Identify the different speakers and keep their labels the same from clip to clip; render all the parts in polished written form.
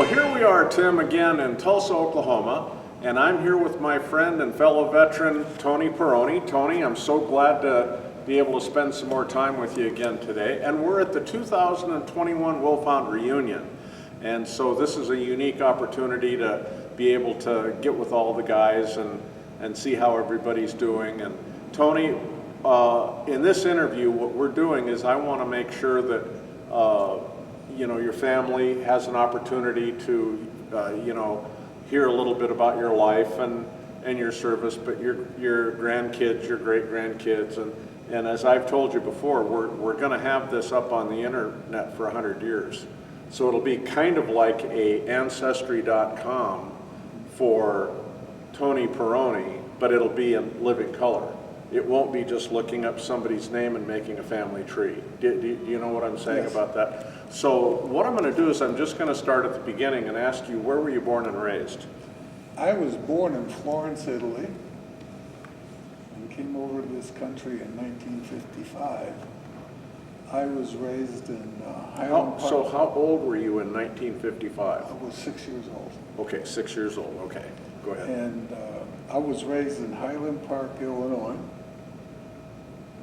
Speaker 1: Well, here we are, Tim, again in Tulsa, Oklahoma, and I'm here with my friend and fellow veteran, Tony Pieroni. Tony, I'm so glad to be able to spend some more time with you again today. And we're at the 2021 Wolfhound reunion. And so this is a unique opportunity to be able to get with all the guys and see how everybody's doing. And Tony, in this interview, what we're doing is I want to make sure that you know, your family has an opportunity to, you know, hear a little bit about your life and your service, but your grandkids, your great-grandkids, and as I've told you before, we're going to have this up on the internet for 100 years. So it'll be kind of like a Ancestry.com for Tony Pieroni, but it'll be in living color. It won't be just looking up somebody's name and making a family tree. Do you know what I'm saying about that? So what I'm going to do is I'm just going to start at the beginning and ask you, where were you born and raised?
Speaker 2: I was born in Florence, Italy, and came over to this country in 1955. I was raised in Highland Park.
Speaker 1: So how old were you in 1955?
Speaker 2: I was 6 years old.
Speaker 1: Okay, 6 years old. Okay, go ahead.
Speaker 2: And I was raised in Highland Park, Illinois.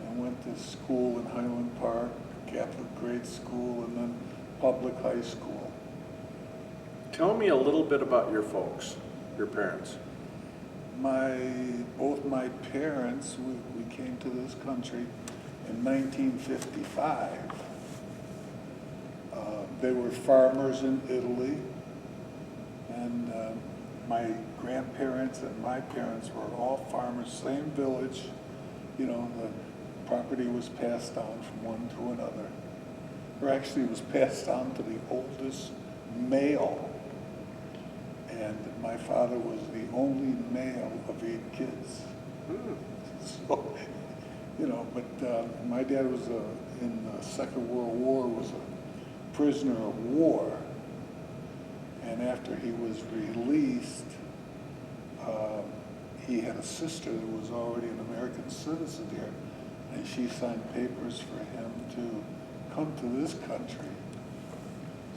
Speaker 2: I went to school in Highland Park, Catholic grade school, and then public high school.
Speaker 1: Tell me a little bit about your folks, your parents.
Speaker 2: Both my parents, we came to this country in 1955. They were farmers in Italy, and my grandparents and my parents were all farmers, same village. You know, the property was passed on from one to another. Or actually it was passed on to the oldest male. And my father was the only male of 8 kids. So, you know, but my dad was in the Second World War, was a prisoner of war. And after he was released, he had a sister that was already an American citizen here, and she signed papers for him to come to this country.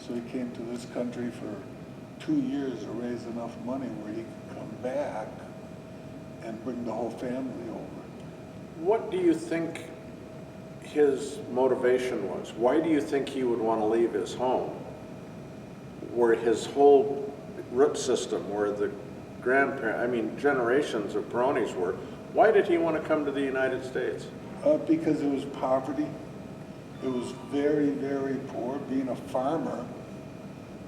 Speaker 2: So he came to this country for 2 years to raise enough money where he could come back and bring the whole family over.
Speaker 1: What do you think his motivation was? Why do you think he would want to leave his home, where his whole root system, where the generations of Pieronis were? Why did he want to come to the United States?
Speaker 2: Because it was poverty. It was very, very poor. Being a farmer,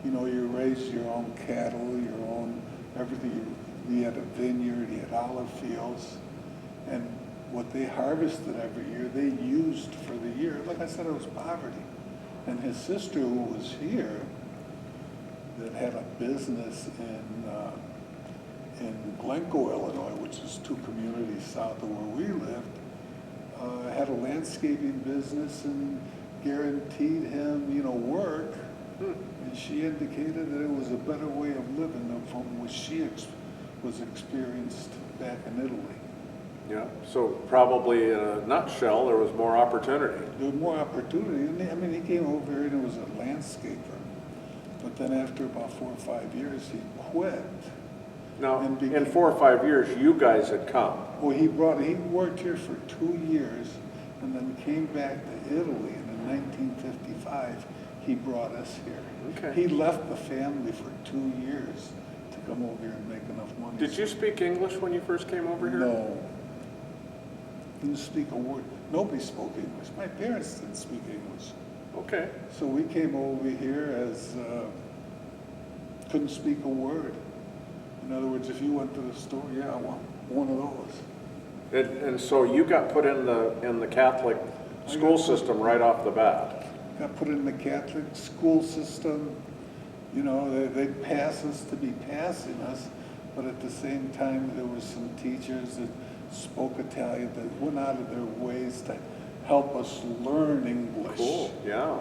Speaker 2: you know, you raise your own cattle, your own everything. You had a vineyard, you had olive fields, and what they harvested every year, they used for the year. Like I said, it was poverty. And his sister, who was here, that had a business in Glencoe, Illinois, which is 2 communities south of where we lived, had a landscaping business and guaranteed him, you know, work. And she indicated that it was a better way of living than from what she was experienced back in Italy.
Speaker 1: Yeah, so probably in a nutshell, there was more opportunity.
Speaker 2: There was more opportunity. And I mean, he came over here and he was a landscaper. But then after about 4 or 5 years, he quit.
Speaker 1: Now, in 4 or 5 years, you guys had come.
Speaker 2: Well, he worked here for 2 years and then came back to Italy. And in 1955, he brought us here.
Speaker 1: Okay.
Speaker 2: He left the family for 2 years to come over here and make enough money.
Speaker 1: Did you speak English when you first came over here?
Speaker 2: No. Didn't speak a word. Nobody spoke English. My parents didn't speak English.
Speaker 1: Okay.
Speaker 2: So we came over here as couldn't speak a word. In other words, if you went to the store, yeah, I want one of those.
Speaker 1: And so you got put in the Catholic school system right off the bat.
Speaker 2: Got put in the Catholic school system. You know, they'd pass us to be passing us, but at the same time, there were some teachers that spoke Italian that went out of their ways to help us learn English.
Speaker 1: Cool, yeah.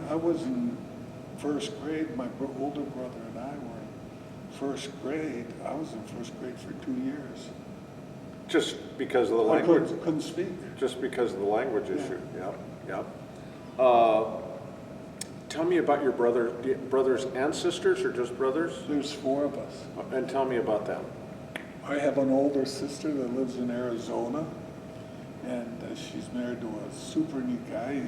Speaker 2: I was in 1st grade. My older brother and I were in 1st grade. I was in 1st grade for 2 years.
Speaker 1: Just because of the language?
Speaker 2: I couldn't speak.
Speaker 1: Just because of the language issue, yeah. Tell me about your brothers and sisters, or just brothers?
Speaker 2: There's 4 of us.
Speaker 1: And tell me about them.
Speaker 2: I have an older sister that lives in Arizona, and she's married to a super neat guy.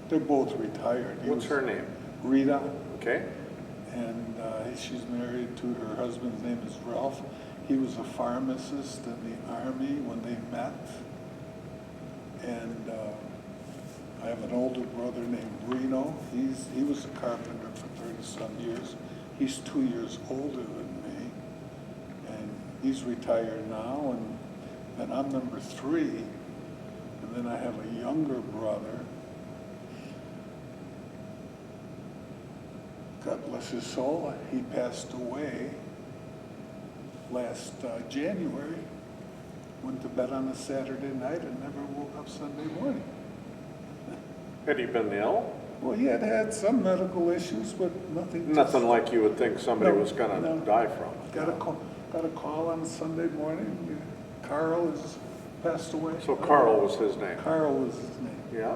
Speaker 2: They're both retired.
Speaker 1: What's her name?
Speaker 2: Rita.
Speaker 1: Okay.
Speaker 2: And she's married to her husband's name is Ralph. He was a pharmacist in the Army when they met. And I have an older brother named Reno. He was a carpenter for 30-some years. He's 2 years older than me. And he's retired now. And I'm number 3. And then I have a younger brother. God bless his soul. He passed away last January. Went to bed on a Saturday night and never woke up Sunday morning.
Speaker 1: Had he been ill?
Speaker 2: Well, he had had some medical issues, but nothing.
Speaker 1: Nothing like you would think somebody was going to die from.
Speaker 2: Got a call on Sunday morning. Carl has passed away.
Speaker 1: So Carl was his name.
Speaker 2: Carl was his name.
Speaker 1: Yeah.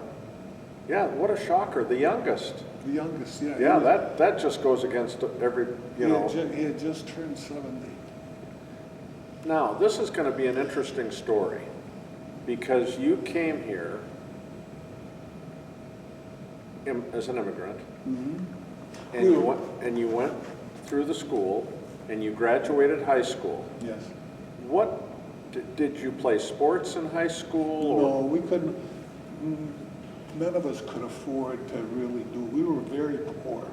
Speaker 1: Yeah, what a shocker. The youngest.
Speaker 2: The youngest, yeah.
Speaker 1: Yeah, that just goes against every,
Speaker 2: He had just turned 70.
Speaker 1: Now, this is going to be an interesting story because you came here as an immigrant, and you went through the school, and you graduated high school.
Speaker 2: Yes.
Speaker 1: What did you play sports in high school?
Speaker 2: No, we couldn't. None of us could afford to really do. We were very poor.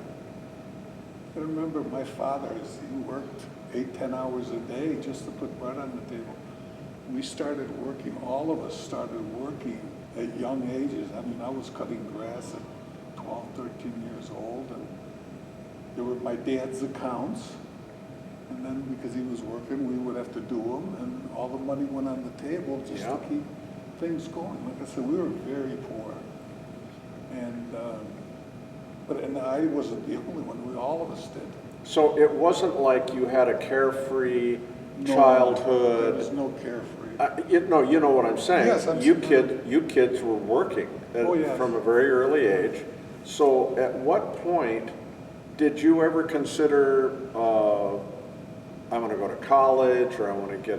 Speaker 2: I remember my father, he worked 8-10 hours a day just to put bread on the table. We started working, all of us started working at young ages. I mean, I was cutting grass at 12, 13 years old, and there were my dad's accounts. And then because he was working, we would have to do them, and all the money went on the table just to keep things going. Like I said, we were very poor. And I wasn't the only one. All of us did.
Speaker 1: So it wasn't like you had a carefree childhood.
Speaker 2: There was no carefree.
Speaker 1: You know what I'm saying.
Speaker 2: Yes,
Speaker 1: you kids were working from a very early age. So at what point did you ever consider, I want to go to college, or I want to get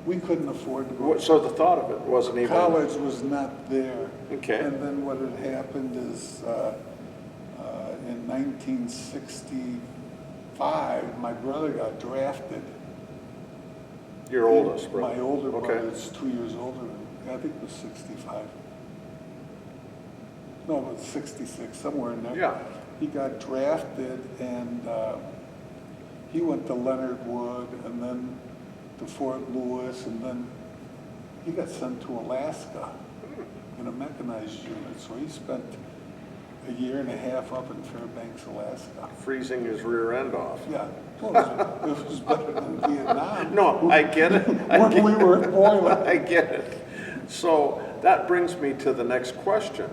Speaker 2: We couldn't afford to go.
Speaker 1: So the thought of it wasn't even.
Speaker 2: College was not there.
Speaker 1: Okay.
Speaker 2: And then what had happened is in 1965, my brother got drafted.
Speaker 1: Your oldest brother?
Speaker 2: My older brother is 2 years older than me. I think it was 65. No, it was 66, somewhere in there.
Speaker 1: Yeah.
Speaker 2: He got drafted, and he went to Leonard Wood, and then to Fort Lewis, and then he got sent to Alaska in a mechanized unit. So he spent a year and a half up in Fairbanks, Alaska.
Speaker 1: Freezing his rear end off.
Speaker 2: Yeah, well, it was better than Vietnam.
Speaker 1: No, I get it.
Speaker 2: We were at boiling.
Speaker 1: I get it. So that brings me to the next question.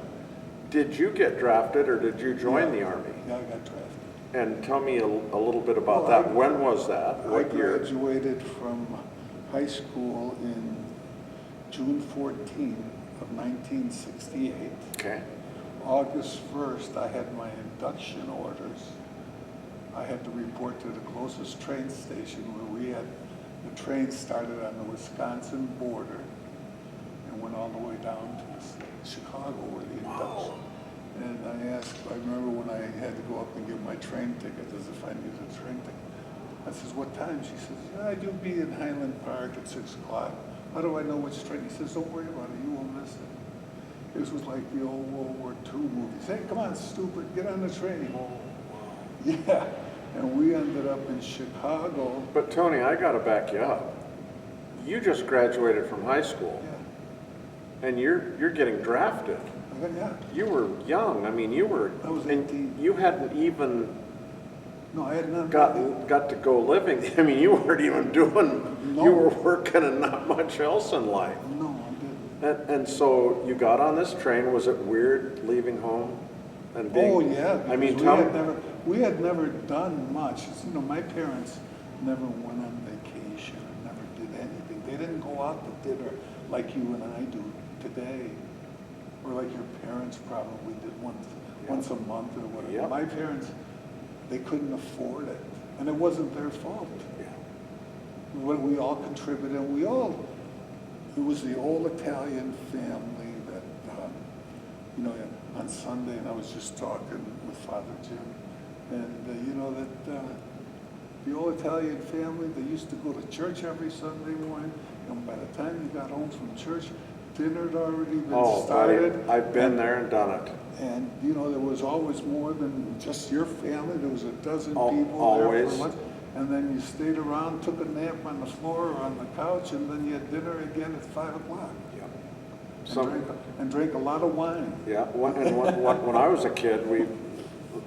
Speaker 1: Did you get drafted, or did you join the Army?
Speaker 2: Yeah, I got drafted.
Speaker 1: And tell me a little bit about that. When was that?
Speaker 2: I graduated from high school in June 14 of 1968. Okay. August 1st, I had my induction orders. I had to report to the closest train station where the train started on the Wisconsin border and went all the way down to Chicago where the induction. And I remember when I had to go up and get my train ticket, as if I needed a train ticket. I says, what time? She says, I do be in Highland Park at 6 o'clock. How do I know which train? He says, don't worry about it, you won't miss it. This was like the old World War II movies. Hey, come on, stupid, get on the train. Yeah, and we ended up in Chicago.
Speaker 1: But Tony, I gotta back you up. You just graduated from high school.
Speaker 2: Yeah.
Speaker 1: And you're getting drafted.
Speaker 2: Yeah.
Speaker 1: You were young. I mean,
Speaker 2: I was 18.
Speaker 1: You hadn't even
Speaker 2: I had not
Speaker 1: got to go living. I mean, you weren't even doing. No. You were working and not much else in life.
Speaker 2: No, I didn't.
Speaker 1: And so you got on this train. Was it weird leaving home and being?
Speaker 2: Oh yeah.
Speaker 1: I mean,
Speaker 2: we had never done much. You know, my parents never went on vacation or never did anything. They didn't go out to dinner like you and I do today, or like your parents probably did once. once a month or whatever.
Speaker 1: Yep.
Speaker 2: My parents, they couldn't afford it, and it wasn't their fault.
Speaker 1: Yeah.
Speaker 2: We all contributed, and it was the old Italian family that, on Sunday, and I was just talking with Father Jim, and the old Italian family, they used to go to church every Sunday morning, and by the time you got home from church, dinner had already been started.
Speaker 1: Buddy, I've been there and done it.
Speaker 2: And, there was always more than just your family. There was a dozen people
Speaker 1: Always.
Speaker 2: there for lunch. And then you stayed around, took a nap on the floor or on the couch, and then you had dinner again at 5 o'clock.
Speaker 1: Yeah.
Speaker 2: And drank a lot of wine.
Speaker 1: Yeah, when I was a kid,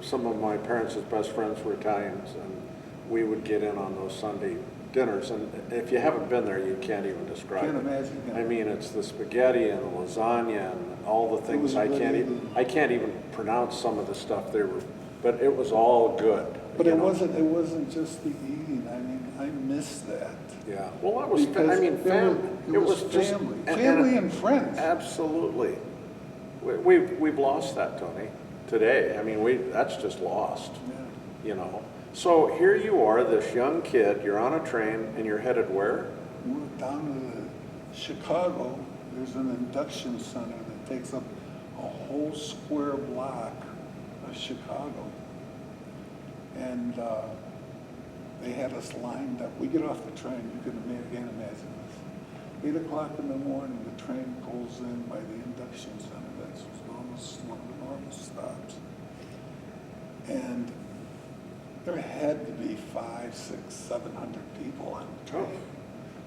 Speaker 1: some of my parents' best friends were Italians, and we would get in on those Sunday dinners, and if you haven't been there, you can't even describe
Speaker 2: Can't
Speaker 1: it.
Speaker 2: imagine.
Speaker 1: I mean, it's the spaghetti and the lasagna and all the things I can't even pronounce some of the stuff they were, but it was all good.
Speaker 2: But it wasn't just the eating. I mean, I miss that.
Speaker 1: Yeah. Well, that was.
Speaker 2: Because
Speaker 1: family.
Speaker 2: It was
Speaker 1: just
Speaker 2: family and friends.
Speaker 1: Absolutely. We've lost that, Tony. Today, I mean, that's just lost.
Speaker 2: Yeah.
Speaker 1: So here you are, this young kid. You're on a train, and you're headed where?
Speaker 2: We're down to Chicago. There's an induction center that takes up a whole square block of Chicago. And they had us lined up. We get off the train, you can't imagine this. 8 o'clock in the morning, the train pulls in by the induction center. That's one of the normal stops. And there had to be 500, 600, 700 people on the train.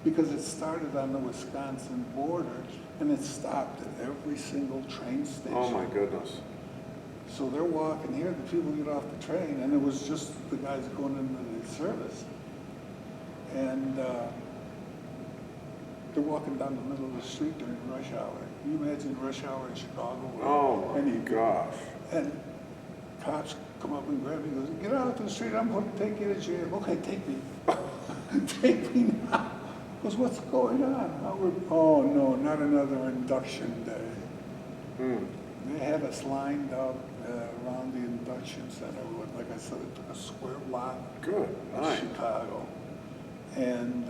Speaker 2: Because it started on the Wisconsin border, and it stopped at every single train station.
Speaker 1: Oh my goodness.
Speaker 2: So they're walking here, the people get off the train, and it was just the guys going into the service. And they're walking down the middle of the street during rush hour. Can you imagine rush hour in Chicago?
Speaker 1: Oh my gosh.
Speaker 2: And cops come up and grab me and goes, "Get out of the street, I'm going to take you to jail." "Okay, take me." "Take me now." Goes, "What's going on?" "Oh no, not another induction day." They had us lined up around the induction center. Like I said, it took a square block
Speaker 1: Good.
Speaker 2: of
Speaker 1: Nice.
Speaker 2: Chicago. And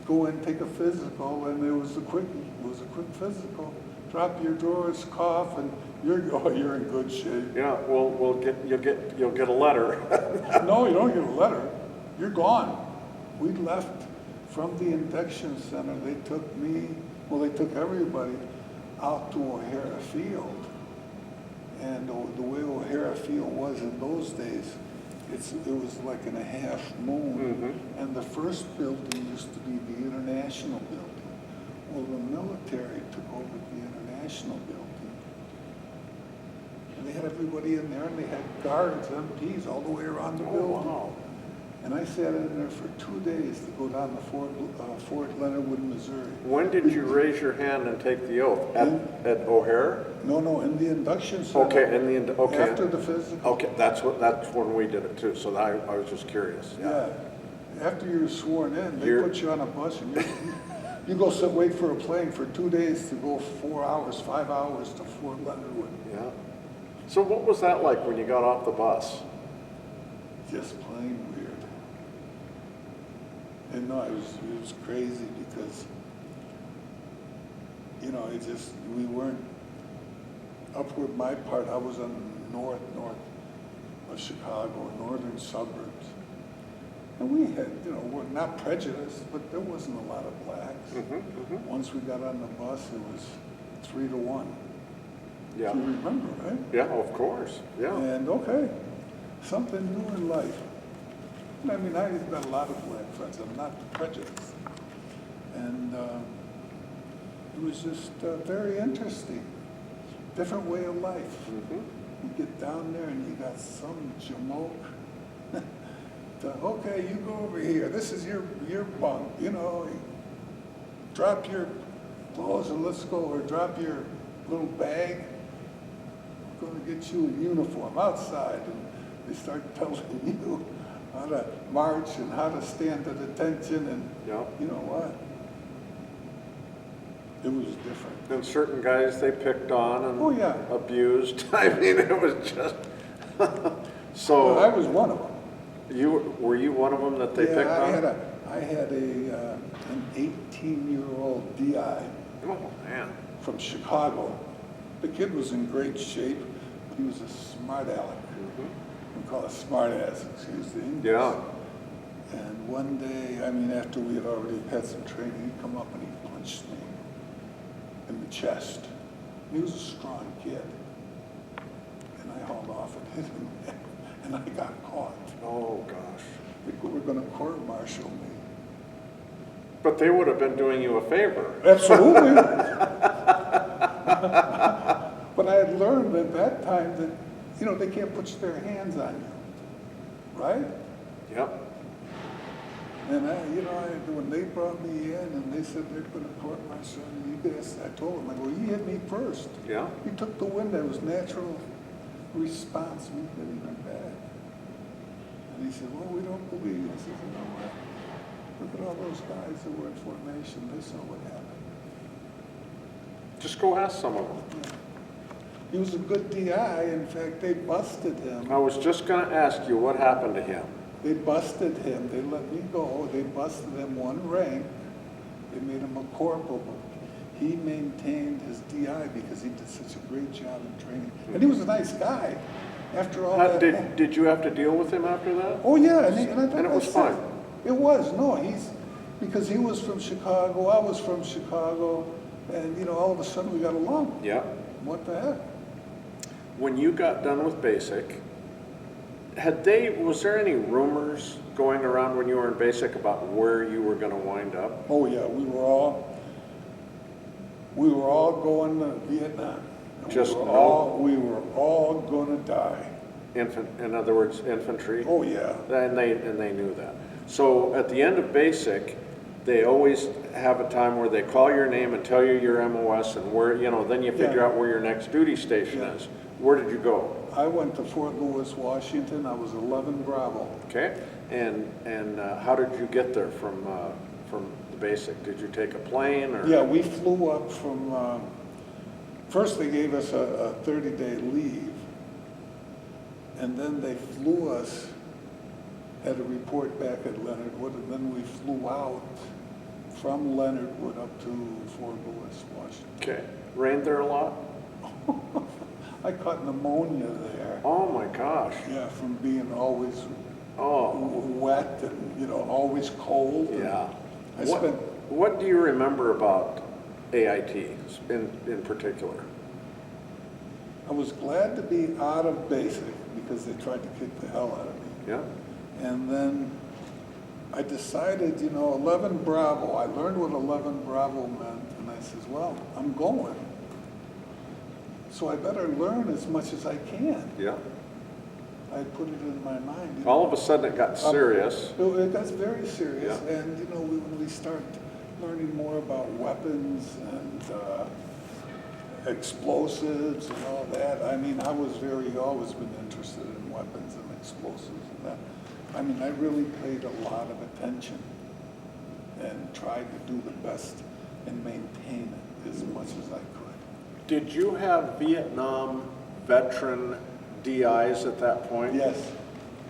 Speaker 2: go in, take a physical, and it was a quick physical. Drop your drawers, cough, and you're in good shape.
Speaker 1: Yeah. You'll get a letter.
Speaker 2: No, you don't get a letter. You're gone. We left from the induction center. They took everybody out to O'Hara Field. And the way O'Hara Field was in those days, it was like in a half moon. And the first building used to be the International Building. Well, the military took over the International Building. And they had everybody in there, and they had guards, MPs, all the way around the building.
Speaker 1: Wow.
Speaker 2: And I sat in there for 2 days to go down to Fort Leonard Wood, Missouri.
Speaker 1: When did you raise your hand and take the oath? At O'Hare?
Speaker 2: No, in the induction center.
Speaker 1: Okay,
Speaker 2: After the physical.
Speaker 1: Okay, that's when we did it too. So I was just curious.
Speaker 2: Yeah. After you're sworn in, they put you on a bus, and you go wait for a plane for 2 days to go 4 hours, 5 hours to Fort Leonard Wood.
Speaker 1: Yeah. So what was that like when you got off the bus?
Speaker 2: Just plain weird. And no, it was crazy because, we weren't upward my part. I was on the north of Chicago, northern suburbs. And we had, we're not prejudiced, but there wasn't a lot of blacks. Once we got on the bus, it was 3 to 1.
Speaker 1: Yeah.
Speaker 2: You remember, right?
Speaker 1: Yeah, of course. Yeah.
Speaker 2: And something new in life. I mean, I've got a lot of black friends. I'm not prejudiced. And it was just very interesting. Different way of life. You get down there and you got some jamoke. Okay, you go over here. This is your bunk. Drop your clothes and let's go. Or drop your little bag. We're going to get you a uniform outside. And they start telling you how to march and how to stand at attention, and you know what? It was different.
Speaker 1: And certain guys they picked on and
Speaker 2: Oh, yeah.
Speaker 1: abused. I mean, it was just, so.
Speaker 2: Well, I was one of them.
Speaker 1: Were you one of them that they picked on?
Speaker 2: I had an 18-year-old DI
Speaker 1: Oh, man.
Speaker 2: from Chicago. The kid was in great shape. He was a smart aleck. We call it smart ass, excuse the English.
Speaker 1: Yeah.
Speaker 2: And one day, I mean, after we had already had some training, he'd come up and he punched me in the chest. He was a strong kid. And I hauled off and hit him, and I got caught.
Speaker 1: Oh, gosh.
Speaker 2: They were going to court-martial me.
Speaker 1: But they would have been doing you a favor.
Speaker 2: Absolutely. But I had learned at that time that, you know, they can't put their hands on you, right?
Speaker 1: Yep.
Speaker 2: And when they brought me in and they said they're going to court-martial you, I told them, I go, you hit me first.
Speaker 1: Yeah.
Speaker 2: He took the wind. That was natural response, me hitting him back. And he said, well, we don't believe you. I said, you know what? Look at all those guys that were in formation. They saw what happened.
Speaker 1: Just go ask some of them.
Speaker 2: Yeah. He was a good DI. In fact, they busted him.
Speaker 1: I was just going to ask you what happened to him.
Speaker 2: They busted him. They let me go. They busted him one rank. They made him a corporal. He maintained his DI because he did such a great job in training. And he was a nice guy. After all that.
Speaker 1: Did you have to deal with him after that?
Speaker 2: Oh, yeah. And I thought
Speaker 1: And it was fine.
Speaker 2: It was. No, because he was from Chicago. I was from Chicago. And, you know, all of a sudden we got along.
Speaker 1: Yeah.
Speaker 2: What the heck?
Speaker 1: When you got done with basic, was there any rumors going around when you were in basic about where you were going to wind up?
Speaker 2: Oh, yeah. We were all going to Vietnam. And we were all going to die.
Speaker 1: In other words, infantry?
Speaker 2: Oh, yeah.
Speaker 1: And they knew that. So at the end of basic, they always have a time where they call your name and tell you your MOS and where, you know, then you figure out where your next duty station is. Where did you go?
Speaker 2: I went to Fort Lewis, Washington. I was 11 Bravo.
Speaker 1: Okay. And how did you get there from the basic? Did you take a plane or?
Speaker 2: Yeah, we flew up from, first they gave us a 30-day leave. And then they flew us, had a report back at Leonard Wood, and then we flew out from Leonard Wood up to Fort Lewis, Washington.
Speaker 1: Okay. Rained there a lot?
Speaker 2: I caught pneumonia there.
Speaker 1: Oh my gosh.
Speaker 2: Yeah, from being always
Speaker 1: Oh.
Speaker 2: wet and, you know, always cold.
Speaker 1: Yeah.
Speaker 2: And
Speaker 1: What do you remember about AIT in particular?
Speaker 2: I was glad to be out of basic because they tried to kick the hell out of me.
Speaker 1: Yeah.
Speaker 2: And then I decided, you know, 11 Bravo, I learned what 11 Bravo meant, and I says, well, I'm going. So I better learn as much as I can.
Speaker 1: Yeah.
Speaker 2: I put it in my mind. You
Speaker 1: All of a sudden it got serious.
Speaker 2: It got very serious,
Speaker 1: Yeah.
Speaker 2: and you know, when we start learning more about weapons and explosives and all that, I mean, I was always been interested in weapons and explosives and that. I mean, I really paid a lot of attention and tried to do the best and maintain it as much as I could.
Speaker 1: Did you have Vietnam veteran DIs at that point?
Speaker 2: Yes.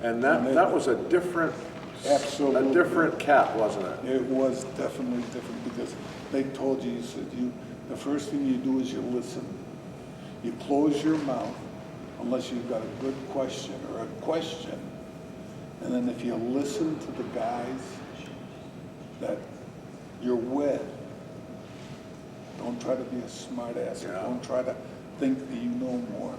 Speaker 1: And that was a different,
Speaker 2: Absolutely.
Speaker 1: a different cat, wasn't it?
Speaker 2: It was definitely different because they told you, the first thing you do is you listen. You close your mouth unless you've got a good question or a question. And then if you listen to the guys that you're with, don't try to be a smart ass.
Speaker 1: Yeah.
Speaker 2: Don't try to think that you know more.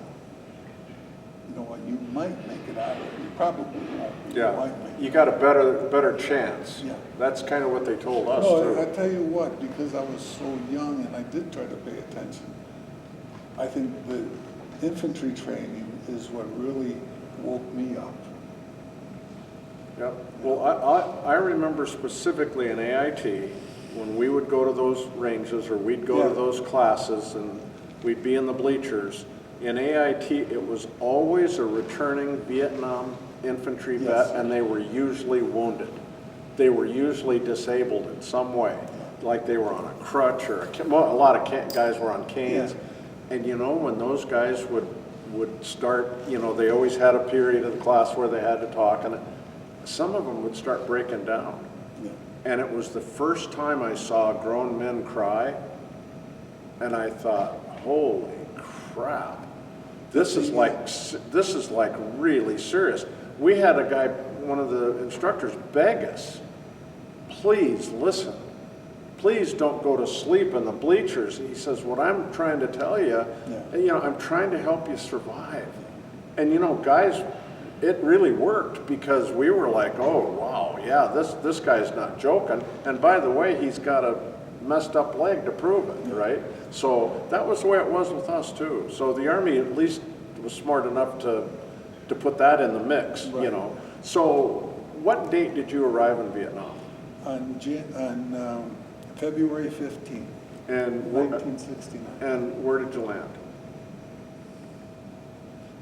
Speaker 2: You know what, you might make it out of it. You probably won't.
Speaker 1: Yeah.
Speaker 2: You might make
Speaker 1: You
Speaker 2: it
Speaker 1: got a better chance.
Speaker 2: Yeah.
Speaker 1: That's kind of what they told us
Speaker 2: No, I
Speaker 1: too.
Speaker 2: tell you what, because I was so young and I did try to pay attention, I think the infantry training is what really woke me up.
Speaker 1: Yep. Well, I remember specifically in AIT, when we would go to those ranges or we'd go to those classes and we'd be in the bleachers, in AIT it was always a returning Vietnam infantry vet, and they were usually wounded. They were usually disabled in some way. like they were on a crutch or well, a lot of guys were on canes.
Speaker 2: Yeah.
Speaker 1: And you know, when those guys would start, you know, they always had a period of the class where they had to talk, and some of them would start breaking down.
Speaker 2: Yeah.
Speaker 1: And it was the first time I saw grown men cry, and I thought, holy crap, this is like really serious. We had a guy, one of the instructors, beg us, please listen. Please don't go to sleep in the bleachers. He says, what I'm trying to tell you, you know, I'm trying to help you survive. And you know, guys, it really worked because we were like, oh, wow, yeah, this guy's not joking. And by the way, he's got a messed up leg to prove it, right? So that was the way it was with us too. So the Army at least was smart enough to put that in the mix, you know. So what date did you arrive in Vietnam?
Speaker 2: On February 15th,
Speaker 1: and
Speaker 2: 1969.
Speaker 1: And where did you land?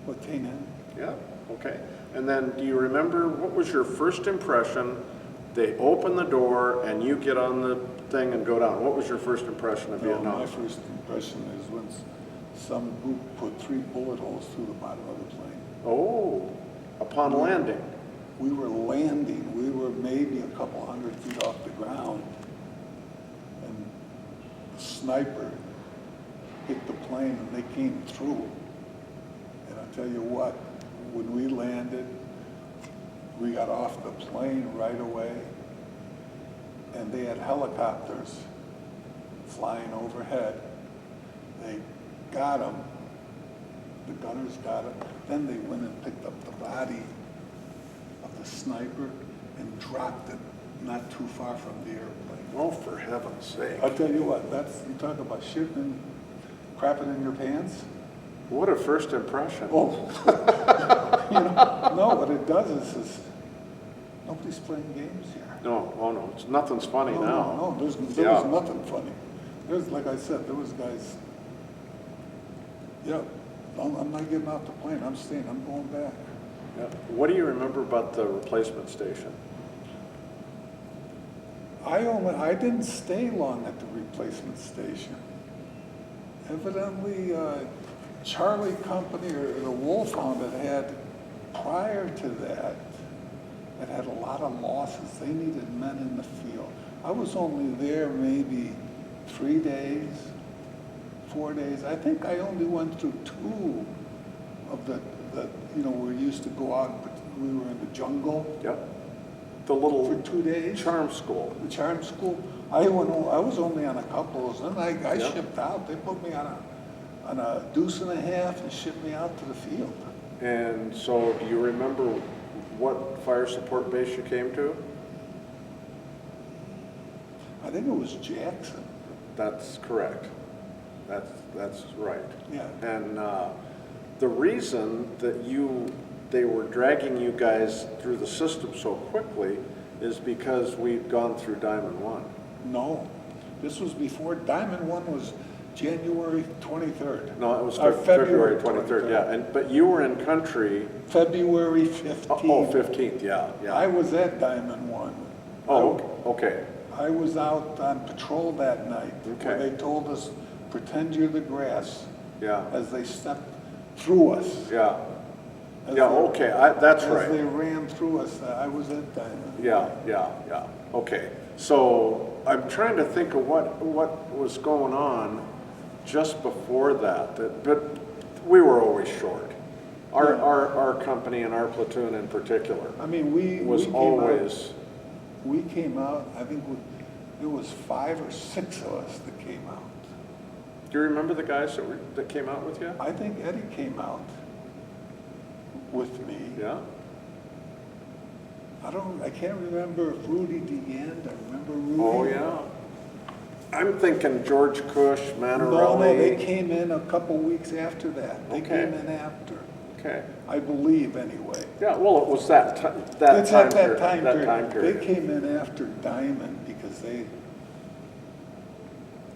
Speaker 2: What, Canaan?
Speaker 1: Yeah, okay. And then do you remember, what was your first impression? They open the door and you get on the thing and go down. What was your first impression of Vietnam?
Speaker 2: My first impression is when some group put 3 bullet holes through the bottom of the plane.
Speaker 1: Oh, upon landing.
Speaker 2: We were landing. We were maybe a couple 100 feet off the ground. And the sniper hit the plane and they came through. And I tell you what, when we landed, we got off the plane right away, and they had helicopters flying overhead. They got them, the gunners got them, then they went and picked up the body of the sniper and dropped it not too far from the airplane.
Speaker 1: Oh, for heaven's sake.
Speaker 2: I'll tell you what, you talk about shitting, crapping in your pants.
Speaker 1: What a first impression.
Speaker 2: Oh, you know, no, what it does is nobody's playing games here.
Speaker 1: No, oh no, nothing's funny now.
Speaker 2: No, there was nothing funny. There's, like I said, there was guys, I'm not getting off the plane, I'm staying, I'm going back.
Speaker 1: Yeah. What do you remember about the replacement station?
Speaker 2: I didn't stay long at the replacement station. Evidently, Charlie Company or the Wolfhound that had, prior to that, that had a lot of losses. They needed men in the field. I was only there maybe 3 days, 4 days. I think I only went through 2 of the you know, we used to go out, but we were in the jungle.
Speaker 1: Yep. The little
Speaker 2: for 2 days.
Speaker 1: charm school.
Speaker 2: The charm school. I was only on a couple of those. Then I shipped out. They put me on a deuce and a half and shipped me out to the field.
Speaker 1: And so do you remember what fire support base you came to?
Speaker 2: I think it was Jackson.
Speaker 1: That's correct. That's right.
Speaker 2: Yeah.
Speaker 1: And the reason that they were dragging you guys through the system so quickly is because we'd gone through Diamond 1.
Speaker 2: No, this was before Diamond 1 was January 23rd.
Speaker 1: No, it was February 23rd, yeah. But you were in country.
Speaker 2: February 15th.
Speaker 1: Oh, 15th, yeah.
Speaker 2: I was at Diamond 1.
Speaker 1: Oh, okay.
Speaker 2: I was out on patrol that night.
Speaker 1: Okay.
Speaker 2: Where they told us, pretend you're the grass.
Speaker 1: Yeah.
Speaker 2: As they stepped through us.
Speaker 1: Yeah. Okay, that's right.
Speaker 2: As they ran through us, I was at Diamond.
Speaker 1: Yeah. Okay. So I'm trying to think of what was going on just before that. But we were always short. Our company and our platoon in particular.
Speaker 2: I mean, we came out. I think there was 5 or 6 of us that came out.
Speaker 1: Do you remember the guys that came out with you?
Speaker 2: I think Eddie came out with me.
Speaker 1: Yeah.
Speaker 2: I can't remember if Rudy DeAnd. I remember Rudy.
Speaker 1: Oh yeah. I'm thinking George Cush, Manarelli.
Speaker 2: No, they came in a couple weeks after that. They came in after.
Speaker 1: Okay.
Speaker 2: I believe, anyway.
Speaker 1: Yeah. Well, it was that time period.
Speaker 2: They came in after Diamond because it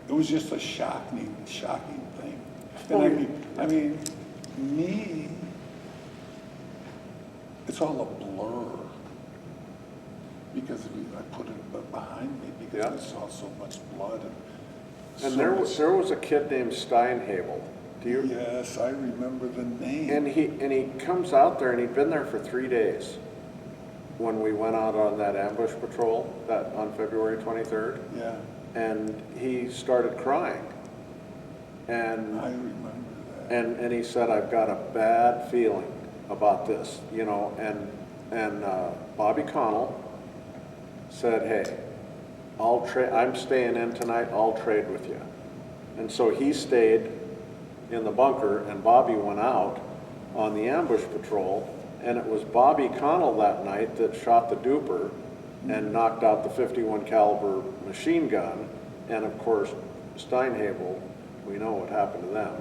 Speaker 2: was just a shocking thing. And I mean, me, it's all a blur. because I put it behind me because I saw so much blood.
Speaker 1: And
Speaker 2: so
Speaker 1: there
Speaker 2: much-
Speaker 1: was a kid named Steinhabel. Do you?
Speaker 2: Yes, I remember the name.
Speaker 1: And he comes out there, and he'd been there for 3 days when we went out on that ambush patrol on February 23rd.
Speaker 2: Yeah,
Speaker 1: And he started crying. And
Speaker 2: I remember that.
Speaker 1: and he said, I've got a bad feeling about this, you know, and Bobby Connell said, hey, I'm staying in tonight, I'll trade with you. And so he stayed in the bunker, and Bobby went out on the ambush patrol, and it was Bobby Connell that night that shot the duper and knocked out the 51 caliber machine gun, and of course Steinhabel, we know what happened to them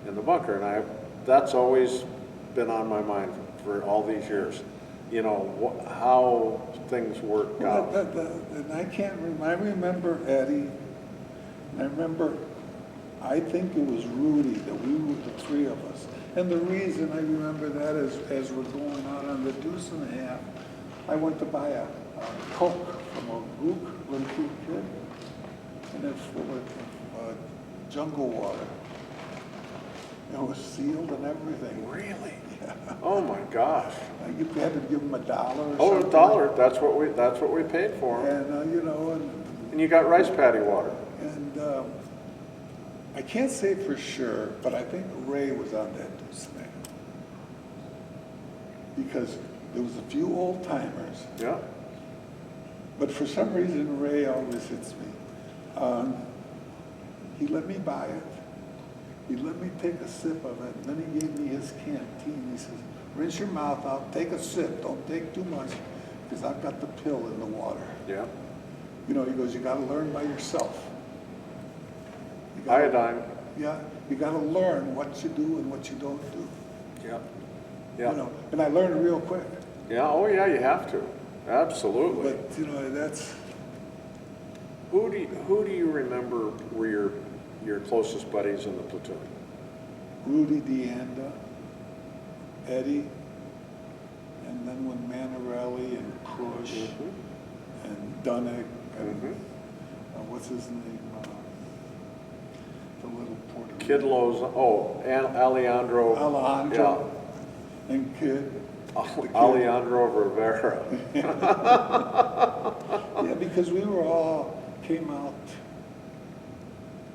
Speaker 1: in the bunker. And that's always been on my mind for all these years, you know, how things work out.
Speaker 2: And I remember Eddie, I think it was Rudy, that we were the three of us. And the reason I remember that is, as we're going out on the deuce and a half, I went to buy a Coke from a little kid, and it's full of jungle water. It was sealed and everything.
Speaker 1: Really?
Speaker 2: Yeah.
Speaker 1: Oh my gosh.
Speaker 2: You had to give them $1 or
Speaker 1: Oh,
Speaker 2: something.
Speaker 1: $1. That's what we paid for them.
Speaker 2: And, you know,
Speaker 1: And you got rice paddy water.
Speaker 2: and I can't say for sure, but I think Ray was on that deuce thing. Because there was a few old timers,
Speaker 1: Yeah.
Speaker 2: but for some reason Ray always hits me. He let me buy it. He let me take a sip of it, and then he gave me his canteen. He says, rinse your mouth out, take a sip, don't take too much, because I've got the pill in the water.
Speaker 1: Yeah.
Speaker 2: You know, he goes, you gotta learn by yourself. You gotta-
Speaker 1: Iodine.
Speaker 2: Yeah, you gotta learn what you do and what you don't do.
Speaker 1: Yeah.
Speaker 2: You
Speaker 1: Yeah.
Speaker 2: know, and I learned real quick.
Speaker 1: Yeah. Oh yeah, you have to. Absolutely.
Speaker 2: But, you know, that's,
Speaker 1: Who do you remember were your closest buddies in the platoon?
Speaker 2: Rudy DeAnda, Eddie, and then when Manarelli and Push and Dunnick and what's his name? The little Puerto Rican.
Speaker 1: Kid Lowe's. Oh, Alejandro.
Speaker 2: Alejandro and Kid.
Speaker 1: Yeah.
Speaker 2: the kid.
Speaker 1: Alejandro Rivera.
Speaker 2: Yeah, because we were all came out,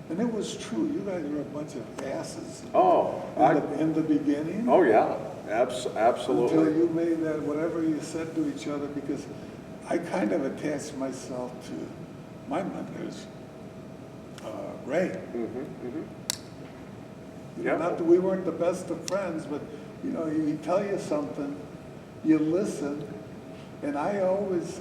Speaker 2: and it was true. You guys were a bunch of asses.
Speaker 1: Oh.
Speaker 2: In the beginning.
Speaker 1: Oh yeah. Absolutely.
Speaker 2: Until you made that whatever you said to each other, because I kind of attached myself to my mentors, Ray. You know,
Speaker 1: Yeah.
Speaker 2: not that we weren't the best of friends, but you know, he tell you something, you listen, and I always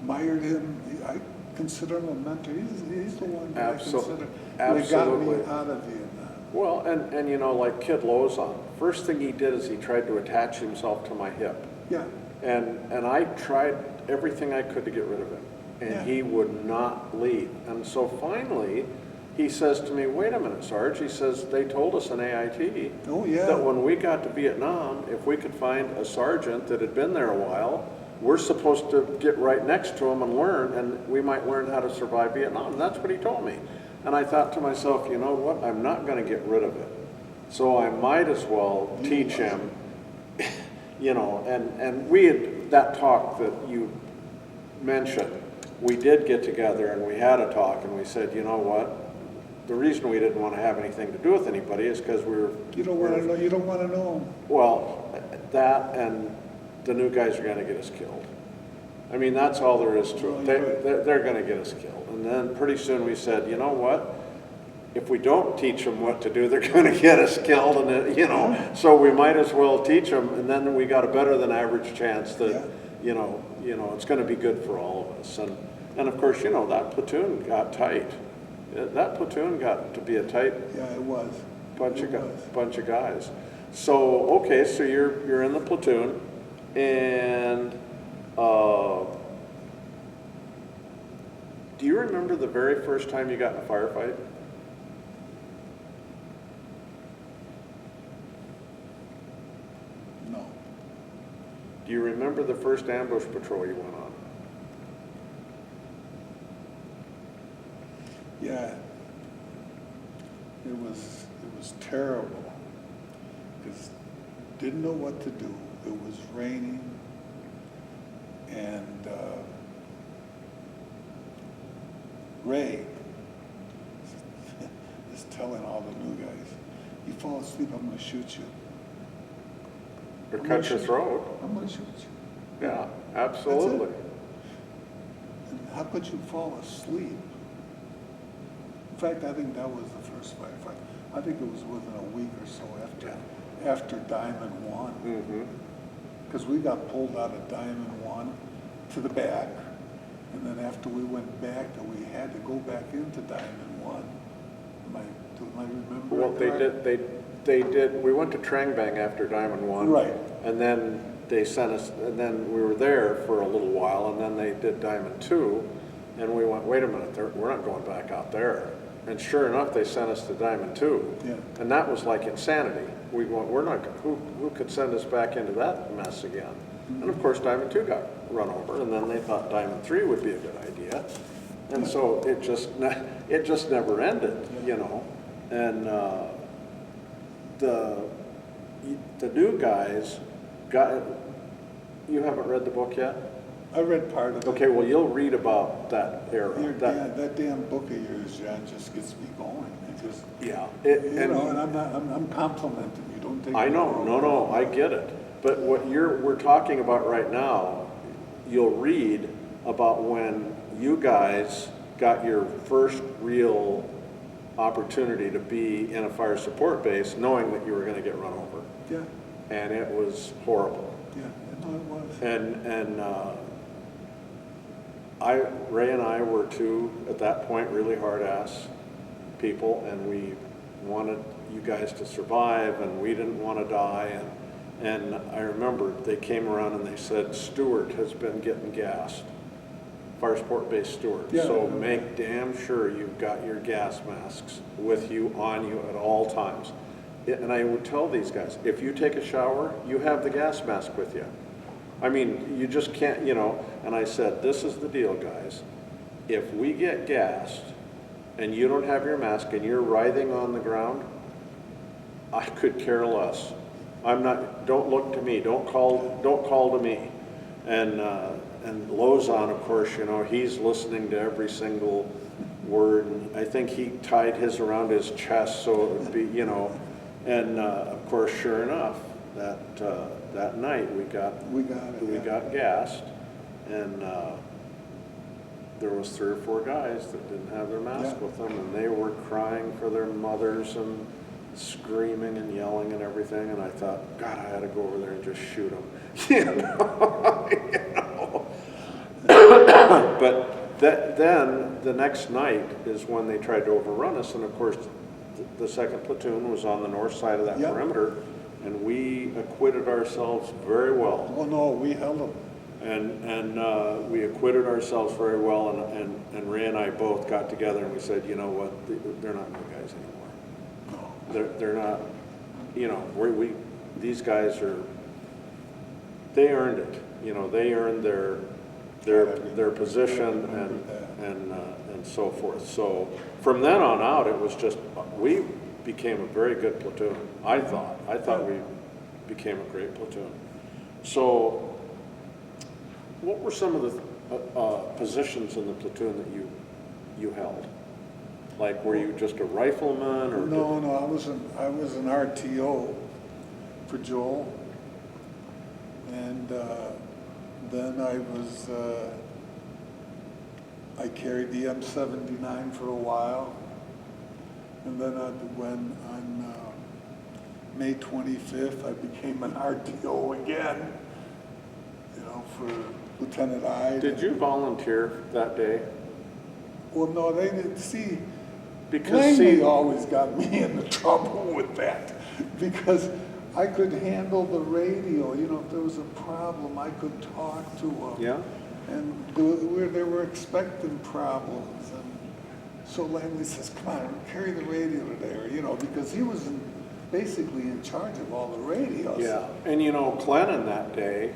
Speaker 2: admired him. I consider him a mentor. He's the one that I consider that got me out of Vietnam.
Speaker 1: Well, and you know, like Kid Lozon, first thing he did is he tried to attach himself to my hip.
Speaker 2: Yeah.
Speaker 1: And I tried everything I could to get rid of him, and he would not leave. And so finally, he says to me, wait a minute, Sarge, he says, they told us in AIT that when we got to Vietnam, if we could find a sergeant that had been there a while, we're supposed to get right next to him and learn, and we might learn how to survive Vietnam. And that's what he told me. And I thought to myself, you know what, I'm not going to get rid of it. So I might as well teach him, you know, and we had, that talk that you mentioned, we did get together and we had a talk and we said, you know what, the reason we didn't want to have anything to do with anybody is because we were...
Speaker 2: You don't want to know. You don't want to know him.
Speaker 1: Well, that and the new guys are going to get us killed. I mean, that's all there is to it. They're going to get us killed. And then pretty soon we said, you know what? If we don't teach them what to do, they're going to get us killed. And you know, so we might as well teach them. And then we got a better than average chance that you know, it's going to be good for all of us. And of course, you know, that platoon got tight. That platoon got to be a tight
Speaker 2: It was.
Speaker 1: bunch of guys. So okay, so you're in the platoon, and do you remember the very first time you got in a firefight?
Speaker 2: No.
Speaker 1: Do you remember the first ambush patrol you went on?
Speaker 2: Yeah, it was terrible, because didn't know what to do. It was raining, and Ray is telling all the new guys, you fall asleep, I'm gonna shoot you.
Speaker 1: Or cut your throat?
Speaker 2: I'm gonna shoot you.
Speaker 1: Yeah, absolutely.
Speaker 2: And how could you fall asleep? In fact, I think that was the first firefight. I think it was within a week or so after Diamond One.
Speaker 1: Mm-hmm.
Speaker 2: Because we got pulled out of Diamond One to the back, and then after we went back, we had to go back into Diamond One. Do I remember?
Speaker 1: Well, they did. We went to Trangbang after Diamond One.
Speaker 2: Right.
Speaker 1: And then they sent us, and then we were there for a little while, and then they did Diamond Two, and we went, wait a minute, we're not going back out there. And sure enough, they sent us to Diamond 2.
Speaker 2: Yeah.
Speaker 1: And that was like insanity. We went, we're not, who could send us back into that mess again? Mm-hmm. And of course, Diamond 2 got run over, and then they thought Diamond 3 would be a good idea. And so it just never ended, you know. And the new guys got, you haven't read the book yet?
Speaker 2: I read part of it.
Speaker 1: Okay, well, you'll read about that era.
Speaker 2: That damn book of yours, John, just gets me going. It just,
Speaker 1: Yeah.
Speaker 2: and I'm complimenting you. Don't take.
Speaker 1: I know, no, I get it. But what we're talking about right now, you'll read about when you guys got your first real opportunity to be in a fire support base, knowing that you were going to get run over.
Speaker 2: Yeah.
Speaker 1: And it was horrible.
Speaker 2: Yeah, it was.
Speaker 1: And Ray and I were two, at that point, really hard-ass people, and we wanted you guys to survive, and we didn't want to die. And I remember they came around and they said, Stewart has been getting gassed, fire support base Stewart.
Speaker 2: Yeah,
Speaker 1: so make damn sure you've got your gas masks with you, on you at all times. And I would tell these guys, if you take a shower, you have the gas mask with you. I mean, you just can't, you know. And I said, this is the deal, guys. If we get gassed and you don't have your mask and you're writhing on the ground, I could care less. I'm not, don't look to me, don't call to me. And Lozon, of course, you know, he's listening to every single word. And I think he tied his around his chest so it would be, you know. And of course, sure enough, that night we got gassed, and there was 3 or 4 guys that didn't have their mask with them, and they were crying for their mothers and screaming and yelling and everything. And I thought, God, I had to go over there and just shoot them, you know. But then the next night is when they tried to overrun us, and of course, the 2nd platoon was on the north side of that perimeter. And we acquitted ourselves very well.
Speaker 2: Oh no, we held them.
Speaker 1: And we acquitted ourselves very well. And Ray and I both got together and we said, you know what, they're not new guys anymore. No. They're not. You know, these guys are. They earned it. You know, they earned their position and so forth. So from then on out, it was just we became a very good platoon. I thought we became a great platoon. So what were some of the positions in the platoon that you held? Like, were you just a rifleman, or?
Speaker 2: No, I was an RTO for Joel, and then I carried the M79 for a while. And then when on May 25th, I became an RTO again, you know, for Lieutenant I.
Speaker 1: Did you volunteer that day?
Speaker 2: Well, no, they didn't see.
Speaker 1: Because
Speaker 2: Langley always got me into trouble with that, because I could handle the radio. You know, if there was a problem, I could talk to them.
Speaker 1: Yeah.
Speaker 2: And they were expecting problems. And so Langley says, come on, carry the radio today, or, you know, because he was in basically in charge of all the radios.
Speaker 1: Yeah, and you know, Clennon that day,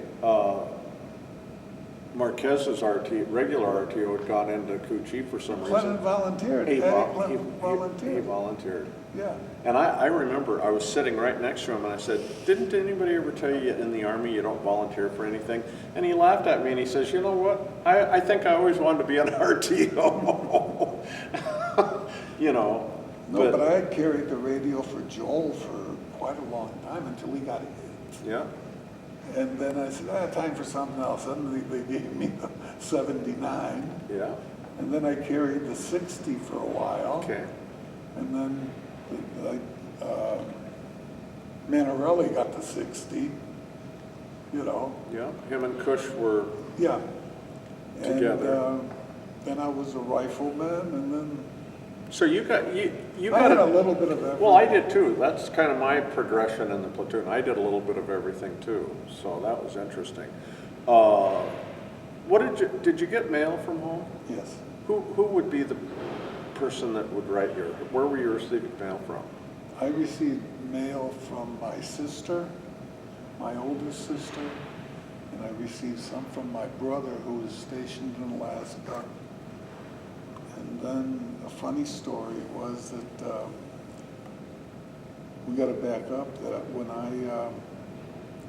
Speaker 1: Marquez's regular RTO had gone into Coochie for some reason.
Speaker 2: Clinton volunteered.
Speaker 1: He
Speaker 2: volunteered.
Speaker 1: volunteered.
Speaker 2: Yeah.
Speaker 1: And I remember I was sitting right next to him and I said, didn't anybody ever tell you in the Army you don't volunteer for anything? And he laughed at me and he says, you know what? I think I always wanted to be an RTO. You know.
Speaker 2: No, but I carried the radio for Joel for quite a long time until he got hit.
Speaker 1: Yeah.
Speaker 2: And then I said, I have time for something else. Suddenly they gave me the 79.
Speaker 1: Yeah.
Speaker 2: And then I carried the 60 for a while.
Speaker 1: Okay.
Speaker 2: And then Manarelli got the 60, you know.
Speaker 1: Yeah. Him and Cush were
Speaker 2: Yeah.
Speaker 1: together.
Speaker 2: And then I was a rifleman, and then
Speaker 1: So you got
Speaker 2: I had a little bit of everything.
Speaker 1: Well, I did too. That's kind of my progression in the platoon. I did a little bit of everything too, so that was interesting. What did you get mail from home?
Speaker 2: Yes.
Speaker 1: Who would be the person that would write where were you receiving mail from?
Speaker 2: I received mail from my sister, my older sister, and I received some from my brother who was stationed in Alaska. And then a funny story was that we got to back up that when I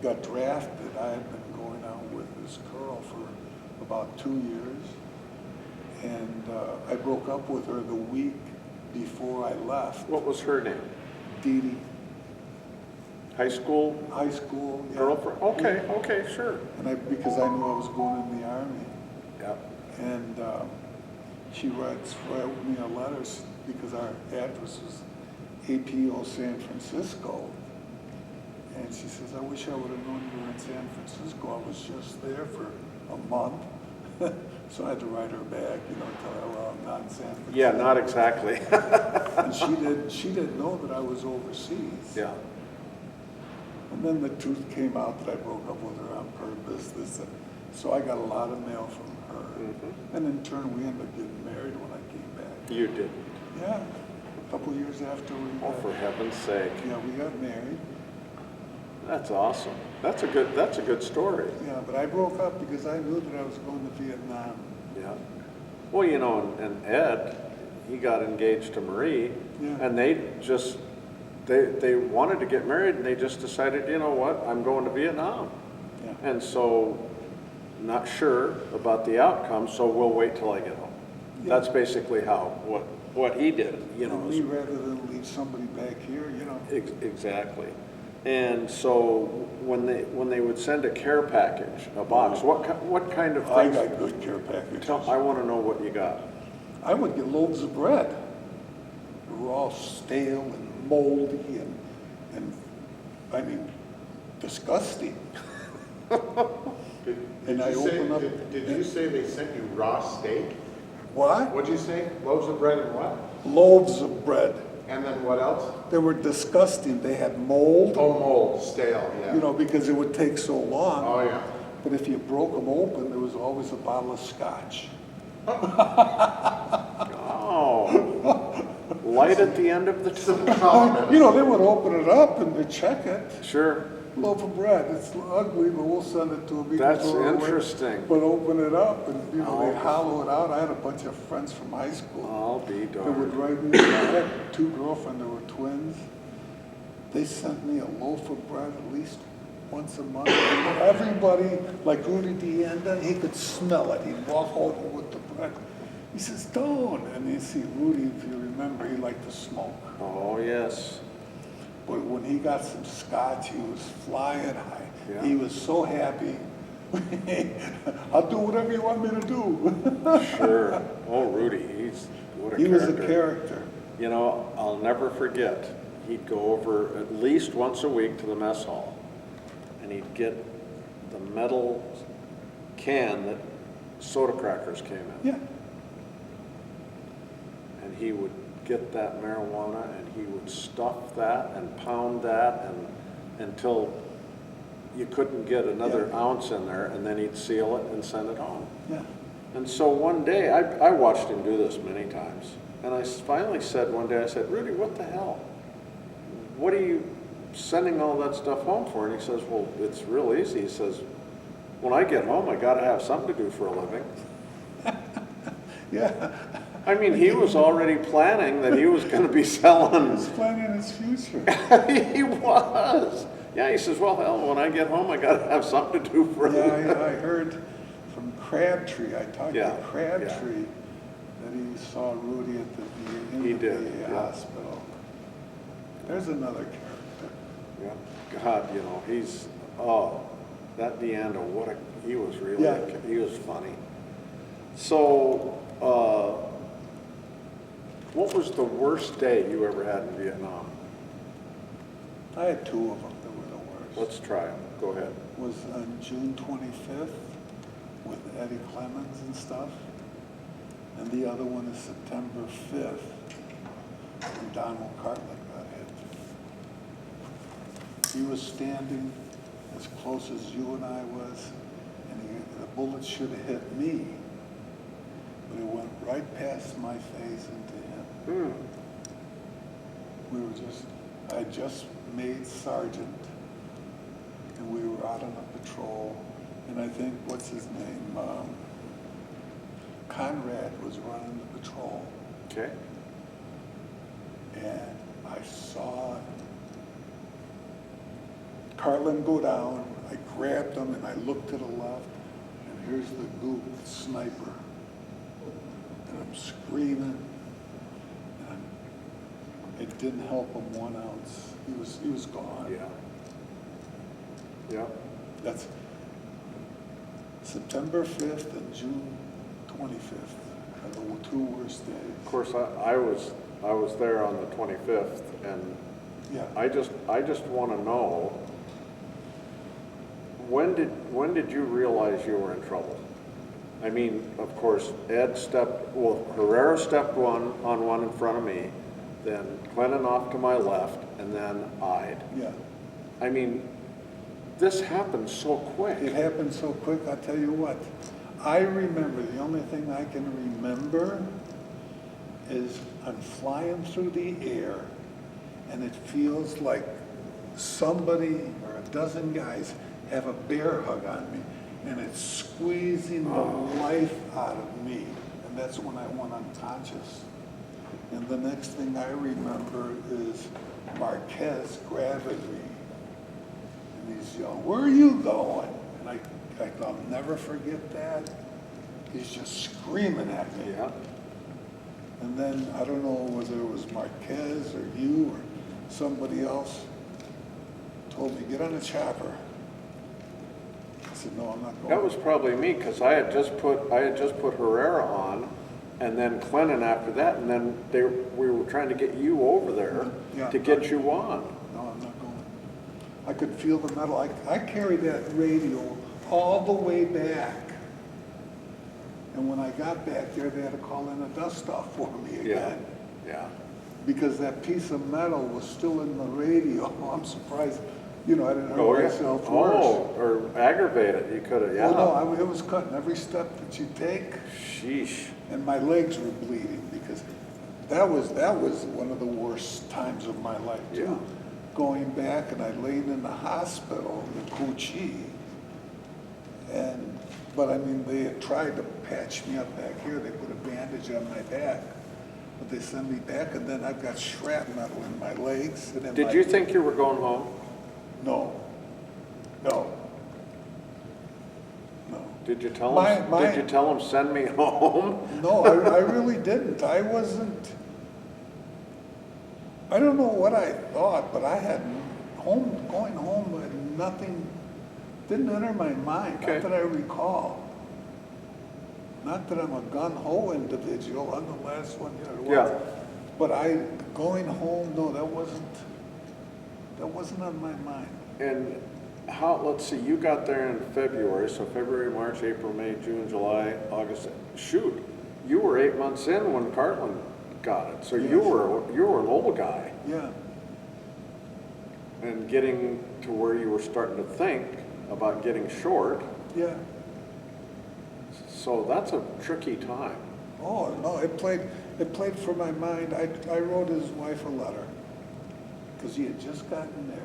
Speaker 2: got drafted, I had been going out with this girl for about 2 years. And I broke up with her the week before I left.
Speaker 1: What was her name?
Speaker 2: Dee Dee.
Speaker 1: High school
Speaker 2: High school. Yeah.
Speaker 1: girlfriend? Okay, sure.
Speaker 2: And because I knew I was going in the Army.
Speaker 1: Yeah.
Speaker 2: And she wrote me a letter because our address was APO San Francisco. And she says, I wish I would have known you were in San Francisco. I was just there for a month. So I had to write her back, you know, tell her, well, I'm not in San Francisco.
Speaker 1: Yeah, not exactly.
Speaker 2: And she didn't know that I was overseas.
Speaker 1: Yeah.
Speaker 2: And then the truth came out that I broke up with her on purpose. So I got a lot of mail from her.
Speaker 1: Mm-hmm.
Speaker 2: And in turn, we ended up getting married when I came back.
Speaker 1: You did.
Speaker 2: Yeah, a couple years after we
Speaker 1: Oh,
Speaker 2: got,
Speaker 1: for heaven's sake.
Speaker 2: yeah, we got married.
Speaker 1: That's awesome. That's a good story.
Speaker 2: Yeah, but I broke up because I knew that I was going to Vietnam.
Speaker 1: Yeah. Well, you know, and Ed, he got engaged to Marie,
Speaker 2: Yeah.
Speaker 1: and they wanted to get married, and they just decided, you know what, I'm going to Vietnam.
Speaker 2: Yeah.
Speaker 1: And so, not sure about the outcome, so we'll wait till I get home.
Speaker 2: Yeah.
Speaker 1: That's basically what he did, you know.
Speaker 2: And me, rather than leave somebody back here, you know.
Speaker 1: Exactly. And so when they would send a care package, a box, what kind of
Speaker 2: I
Speaker 1: things?
Speaker 2: got good care packages.
Speaker 1: I want to know what you got.
Speaker 2: I would get loaves of bread. They were all stale and moldy and I mean, disgusting.
Speaker 3: Did
Speaker 2: I
Speaker 3: you say,
Speaker 2: open up-
Speaker 3: did you say they sent you raw steak?
Speaker 2: What?
Speaker 3: What'd you say? Loaves of bread and what?
Speaker 2: Loaves of bread.
Speaker 3: And then what else?
Speaker 2: They were disgusting. They had mold,
Speaker 3: Oh, mold, stale, yeah.
Speaker 2: you know, because it would take so long.
Speaker 3: Oh, yeah.
Speaker 2: But if you broke them open, there was always a bottle of scotch.
Speaker 1: Oh, light at the end of the tunnel.
Speaker 2: You know, they would open it up and they check it.
Speaker 1: Sure.
Speaker 2: Loaf of bread. It's ugly, but we'll send it to them.
Speaker 1: That's interesting.
Speaker 2: But open it up and, you know,
Speaker 1: Oh.
Speaker 2: they hollow it out. I had a bunch of friends from high school.
Speaker 1: I'll be
Speaker 2: They would
Speaker 1: darned.
Speaker 2: write me, I had 2 girlfriends that were twins. They sent me a loaf of bread at least once a month. And everybody, like Rudy Deanda, he could smell it. He'd walk over with the bread. He says, don't. And you see, Rudy, if you remember, he liked to smoke.
Speaker 1: Oh, yes.
Speaker 2: But when he got some scotch, he was flying high.
Speaker 1: Yeah.
Speaker 2: He was so happy. I'll do whatever you want me to do.
Speaker 1: Sure. Oh, Rudy, what a
Speaker 2: He was a
Speaker 1: character.
Speaker 2: character.
Speaker 1: You know, I'll never forget, he'd go over at least once a week to the mess hall, and he'd get the metal can that soda crackers came in.
Speaker 2: Yeah.
Speaker 1: And he would get that marijuana and he would stuff that and pound that until you couldn't get another ounce in there, and then he'd seal it and send it home.
Speaker 2: Yeah.
Speaker 1: And so one day, I watched him do this many times, and I finally said one day, I said, Rudy, what the hell? what are you sending all that stuff home for? And he says, well, it's real easy. He says, when I get home, I gotta have something to do for a living.
Speaker 2: Yeah.
Speaker 1: I mean, he was already planning that he was gonna be selling.
Speaker 2: He's planning his future.
Speaker 1: He was. Yeah, he says, well, hell, when I get home, I gotta have something to do for a
Speaker 2: Yeah,
Speaker 1: living.
Speaker 2: I heard from Crabtree, I talked
Speaker 1: Yeah,
Speaker 2: to Crabtree, that he saw Rudy at the
Speaker 1: He
Speaker 2: in the
Speaker 1: did,
Speaker 2: VA
Speaker 1: yeah.
Speaker 2: hospital. There's another character.
Speaker 1: Yeah, God, you know, he's, that Deando, he was really,
Speaker 2: Yeah.
Speaker 1: he was funny. So, what was the worst day you ever had in Vietnam?
Speaker 2: I had two of them that were the worst.
Speaker 1: Let's try them, go ahead.
Speaker 2: Was on June 25th with Eddie Clemens and stuff. And the other one is September 5th when Donald Cartland got hit. He was standing as close as you and I was, and the bullet should have hit me, but it went right past my face into him. We were I just made sergeant, and we were out on a patrol, and I think, what's his name? Conrad was running the patrol,
Speaker 1: Okay.
Speaker 2: and I saw Cartland go down. I grabbed him, and I looked to the left, and here's the goop sniper, and I'm screaming. It didn't help him 1 ounce. He was gone.
Speaker 1: Yeah. Yeah.
Speaker 2: That's September 5th and June 25th are the two worst days.
Speaker 1: Of course, I was there on the 25th, and
Speaker 2: Yeah.
Speaker 1: I just want to know, when did you realize you were in trouble? I mean, of course, Herrera stepped on one in front of me, then Clennon off to my left, and then I'd.
Speaker 2: Yeah.
Speaker 1: I mean, this happened so quick.
Speaker 2: It happened so quick, I'll tell you what. I remember, the only thing I can remember is I'm flying through the air, and it feels like somebody or a dozen guys have a bear hug on me, and it's squeezing the life out of me. And that's when I went unconscious. And the next thing I remember is Marquez grabbing me. And he's yelling, "Where are you going?" And I'll never forget that. He's just screaming at me.
Speaker 1: Yeah.
Speaker 2: And then, I don't know whether it was Marquez or you or somebody else told me, "Get on the chopper." I said, "No, I'm not going."
Speaker 1: That was probably me, because I had just put Herrera on, and then Clennon after that, and then we were trying to get you over there
Speaker 2: Yeah.
Speaker 1: to get you on.
Speaker 2: No, I'm not going. I could feel the metal. I carried that radio all the way back. And when I got back there, they had to call in a dust-off for me again.
Speaker 1: Yeah.
Speaker 2: Because that piece of metal was still in the radio. I'm surprised, I didn't hurt
Speaker 1: Or
Speaker 2: myself worse.
Speaker 1: or aggravate it, you could have, yeah.
Speaker 2: Well, no, it was cutting every step that you take.
Speaker 1: Sheesh.
Speaker 2: And my legs were bleeding because that was one of the worst times of my life too.
Speaker 1: Yeah.
Speaker 2: Going back, and I laid in the hospital in Cu Chi, but I mean, they had tried to patch me up back here. They put a bandage on my back, but they sent me back, and then I've got shrapnel in my legs. And in
Speaker 1: Did
Speaker 2: my,
Speaker 1: you think you were going home?
Speaker 2: No.
Speaker 1: Did you tell him, send me home?
Speaker 2: No, I really didn't. I don't know what I thought, but I had going home, and nothing, didn't enter my mind,
Speaker 1: Okay.
Speaker 2: not that I recall. Not that I'm a gun-ho individual, I'm the last one here.
Speaker 1: Yeah.
Speaker 2: But going home, no, that wasn't on my mind.
Speaker 1: And let's see, you got there in February, so February, March, April, May, June, July, August. Shoot, you were 8 months in when Cartland got it, so
Speaker 2: Yes.
Speaker 1: you were an old guy.
Speaker 2: Yeah,
Speaker 1: And getting to where you were starting to think about getting short,
Speaker 2: yeah.
Speaker 1: so that's a tricky time.
Speaker 2: Oh, no, it played for my mind. I wrote his wife a letter. because he had just gotten married.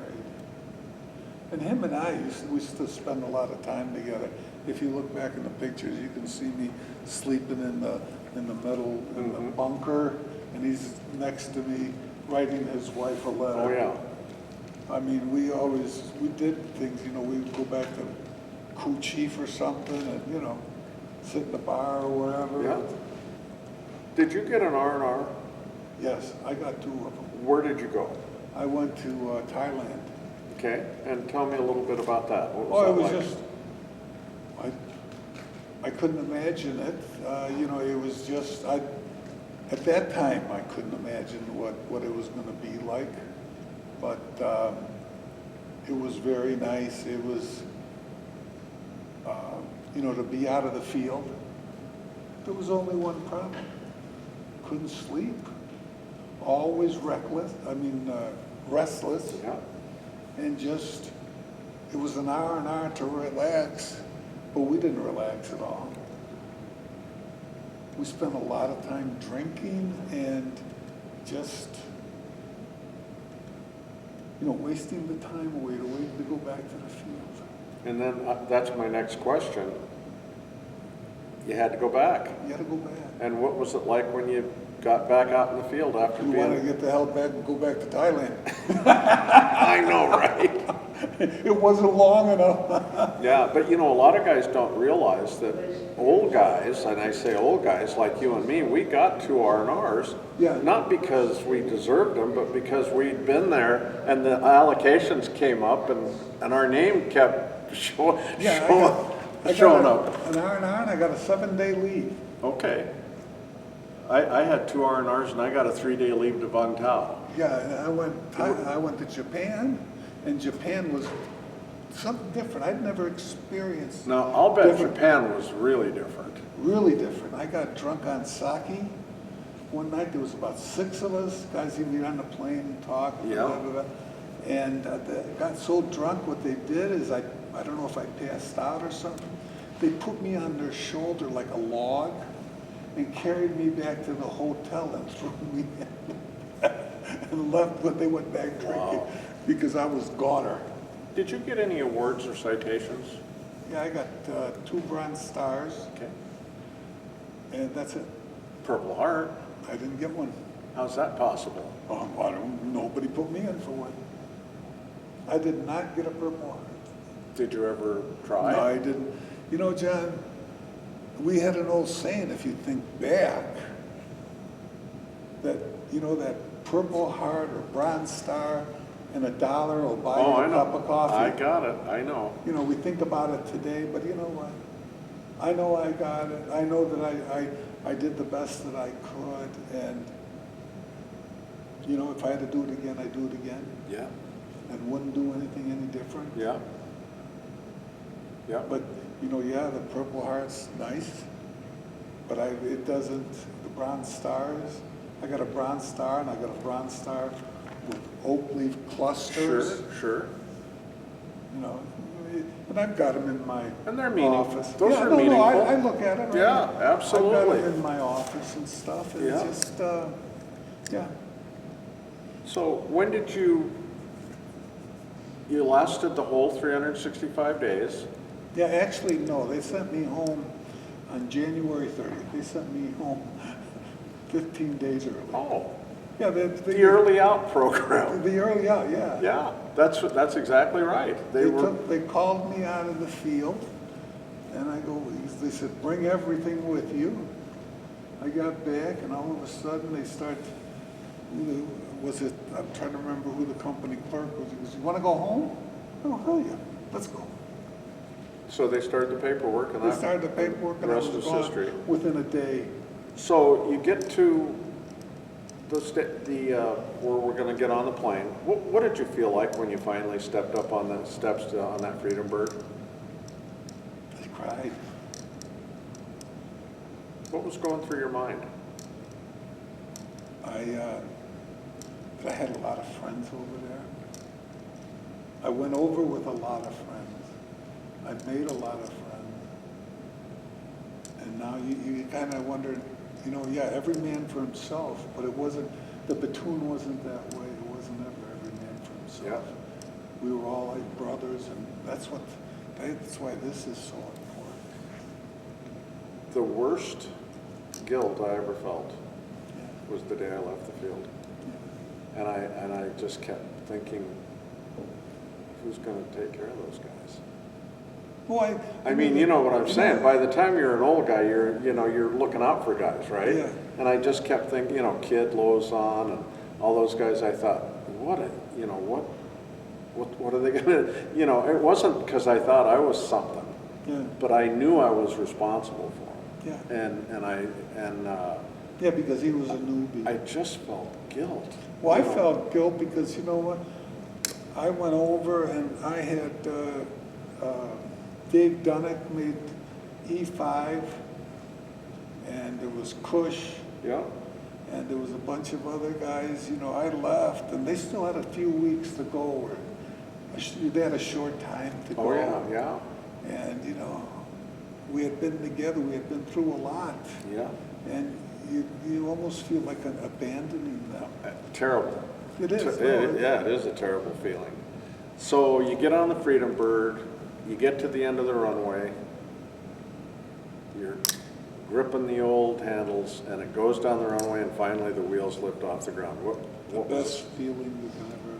Speaker 2: And him and I we used to spend a lot of time together. If you look back in the pictures, you can see me sleeping in the middle, in the bunker, and he's next to me writing his wife a letter.
Speaker 1: Oh, yeah.
Speaker 2: I mean, we did things, you know, we would go back to Crew Chief or something and, you know, sit in the bar or wherever.
Speaker 1: Yeah. Did you get an R&R?
Speaker 2: Yes, I got 2 of them.
Speaker 1: Where did you go?
Speaker 2: I went to Thailand.
Speaker 1: Okay, and tell me a little bit about that. What
Speaker 2: Oh, it
Speaker 1: was
Speaker 2: was
Speaker 1: that like?
Speaker 2: just, I couldn't imagine it. You know, it was just, at that time, I couldn't imagine what it was going to be like. But it was very nice. It was, you know, to be out of the field. There was only one problem. Couldn't sleep. Always restless.
Speaker 1: Yeah.
Speaker 2: And just, it was an hour to relax, but we didn't relax at all. We spent a lot of time drinking and just, you know, wasting the time away to wait to go back to the field.
Speaker 1: And then that's my next question. You had to go back.
Speaker 2: You had to go back.
Speaker 1: And what was it like when you got back out in the field after
Speaker 2: You
Speaker 1: being...
Speaker 2: want to get the hell back and go back to Thailand.
Speaker 1: I know, right?
Speaker 2: It wasn't long enough.
Speaker 1: Yeah, but you know, a lot of guys don't realize that old guys, and I say old guys like you and me, we got 2 R&Rs,
Speaker 2: Yeah.
Speaker 1: not because we deserved them, but because we'd been there and the allocations came up and our name kept showing up.
Speaker 2: An R&R and I got a 7-day leave.
Speaker 1: Okay. I had 2 R&Rs and I got a 3-day leave to Van Tao.
Speaker 2: Yeah, and I went to Japan, and Japan was something different. I'd never experienced.
Speaker 1: Now, I'll bet
Speaker 2: different-
Speaker 1: Japan was really different.
Speaker 2: Really different. I got drunk on sake. One night there was about 6 of us, guys even on the plane and talk.
Speaker 1: Yeah.
Speaker 2: Blah, blah, blah. And got so drunk, what they did is, I don't know if I passed out or something, they put me on their shoulder like a log and carried me back to the hotel and threw me in and left, but they went back drinking because I was goner.
Speaker 1: Did you get any awards or citations?
Speaker 2: Yeah, I got 2 Bronze Stars,
Speaker 1: Okay.
Speaker 2: and that's it.
Speaker 1: Purple Heart.
Speaker 2: I didn't get one.
Speaker 1: How's that possible?
Speaker 2: Nobody put me in for one. I did not get a Purple Heart.
Speaker 1: Did you ever try?
Speaker 2: No, I didn't. You know, John, we had an old saying, if you think back, that, you know, that Purple Heart or Bronze Star and $1 will buy you a cup of coffee.
Speaker 1: I got it. I know.
Speaker 2: You know, we think about it today, but you know what? I know I got it. I know that I did the best that I could, and, you know, if I had to do it again, I'd do it again.
Speaker 1: Yeah.
Speaker 2: And wouldn't do anything any different.
Speaker 1: Yeah. Yeah.
Speaker 2: But, you know, yeah, the Purple Heart's nice, but it doesn't, the Bronze Stars, I got a Bronze Star and I got a Bronze Star with oak leaf clusters.
Speaker 1: Sure.
Speaker 2: You know, and I've got them in my
Speaker 1: And they're meaningful.
Speaker 2: office.
Speaker 1: Those
Speaker 2: Yeah,
Speaker 1: are
Speaker 2: no,
Speaker 1: meaningful.
Speaker 2: I look at it.
Speaker 1: Yeah,
Speaker 2: I've got
Speaker 1: absolutely.
Speaker 2: them in my office and stuff, and
Speaker 1: Yeah.
Speaker 2: it's just, yeah.
Speaker 1: So when did you lasted the whole 365 days?
Speaker 2: Yeah, actually, no, they sent me home on January 30th. They sent me home 15 days early.
Speaker 1: Oh,
Speaker 2: Yeah,
Speaker 1: the early out program.
Speaker 2: The early out, yeah.
Speaker 1: Yeah, that's exactly right.
Speaker 2: They called me out of the field, and they said, bring everything with you. I got back, and all of a sudden they start, I'm trying to remember who the company clerk was. He goes, you want to go home? Oh, hell yeah, let's go.
Speaker 1: So they started the paperwork, and
Speaker 2: They started the paperwork, and
Speaker 1: the
Speaker 2: I
Speaker 1: rest
Speaker 2: was
Speaker 1: is
Speaker 2: gone
Speaker 1: history.
Speaker 2: within a day.
Speaker 1: So you get to where we're going to get on the plane. What did you feel like when you finally stepped up on the steps on that Freedom Bird?
Speaker 2: I cried.
Speaker 1: What was going through your mind?
Speaker 2: I had a lot of friends over there. I went over with a lot of friends. I made a lot of friends. And now you kind of wonder, you know, yeah, every man for himself, but it wasn't, the platoon wasn't that way. It wasn't ever every man
Speaker 1: Yeah.
Speaker 2: We were all like brothers, and that's why this is so important.
Speaker 1: The worst guilt I ever felt
Speaker 2: Yeah.
Speaker 1: was the day I left the field.
Speaker 2: Yeah.
Speaker 1: And I just kept thinking, who's going to take care of those guys?
Speaker 2: Well,
Speaker 1: I mean, you know what I'm saying. By the time you're an old guy, you're looking out for guys, right?
Speaker 2: Yeah.
Speaker 1: And I just kept thinking, Kid, Lozon, and all those guys. I thought, what are they gonna? It wasn't because I thought I was something,
Speaker 2: Yeah.
Speaker 1: but I knew I was responsible for him.
Speaker 2: Yeah. Yeah, because he was a newbie.
Speaker 1: I just felt guilt.
Speaker 2: Well, I felt guilt because, you know what? I went over and I had Dave Dunnick made E5, and there was Cush,
Speaker 1: Yeah.
Speaker 2: and there was a bunch of other guys. I left, and they still had a few weeks to go. They had a short time to go.
Speaker 1: Oh yeah, yeah,
Speaker 2: And, we had been together. We had been through a lot.
Speaker 1: yeah.
Speaker 2: And you almost feel like abandoning them.
Speaker 1: Terrible.
Speaker 2: It is.
Speaker 1: Yeah, it is a terrible feeling. So you get on the Freedom Bird, you get to the end of the runway, you're gripping the old handles, and it goes down the runway, and finally the wheels lift off the ground.
Speaker 2: The best feeling you can ever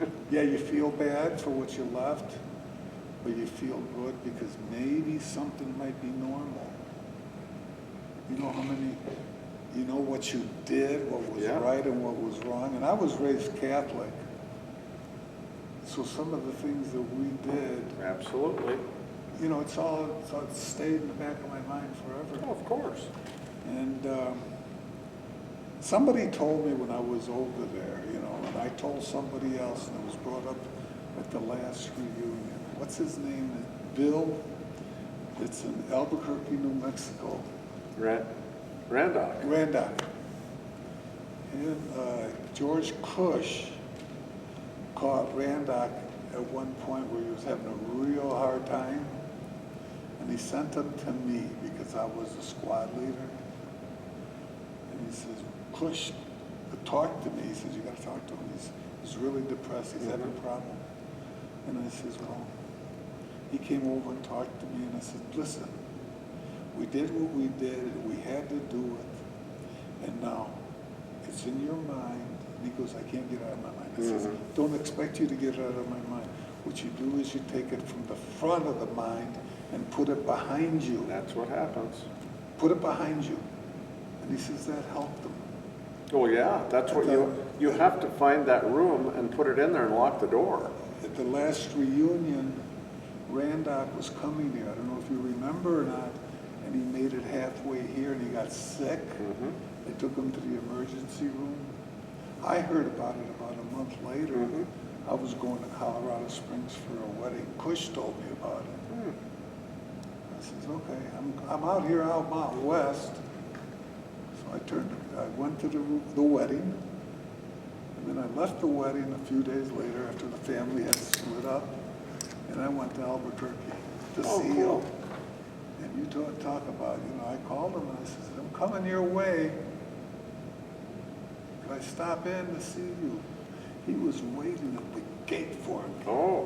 Speaker 2: imagine. Yeah, you feel bad for what you left, but you feel good because maybe something might be normal. You know what you did, what was
Speaker 1: Yeah.
Speaker 2: right and what was wrong. And I was raised Catholic. So some of the things that we did,
Speaker 1: Absolutely.
Speaker 2: it's stayed in the back of my mind
Speaker 1: Oh,
Speaker 2: forever.
Speaker 1: of course.
Speaker 2: And somebody told me when I was over there, and I told somebody else, and it was brought up at the last reunion. What's his name? Bill. It's in Albuquerque, New Mexico.
Speaker 1: Randock.
Speaker 2: Randock. And George Cush caught Randock at one point where he was having a real hard time, and he sent him to me because I was the squad leader. And he says, Cush, talk to me. He says, you got to talk to him. He's really depressed. He's having a problem. And I says, well, he came over and talked to me, and I said, listen, we did what we did, and we had to do it, and now it's in your mind. And he goes, I can't get it out of my mind. I says, don't expect you to get it out of my mind. What you do is you take it from the front of the mind and put it behind you.
Speaker 1: That's what happens.
Speaker 2: Put it behind you. And he says that helped him.
Speaker 1: Oh yeah, that's what you have to find that room and put it in there and lock the door.
Speaker 2: At the last reunion, Randock was coming here. I don't know if you remember or not. And he made it halfway here, and he got sick. They took him to the emergency room. I heard about it about a month later. I was going to Colorado Springs for a wedding. Cush told me about it. I says, okay, I'm out here out west. So I went to the wedding, and then I left the wedding a few days later after the family had split up, and I went to Albuquerque to see him. And you talk about, I called him and I said, I'm coming your way. Could I stop in to see you? He was waiting at the gate for me.
Speaker 1: Oh,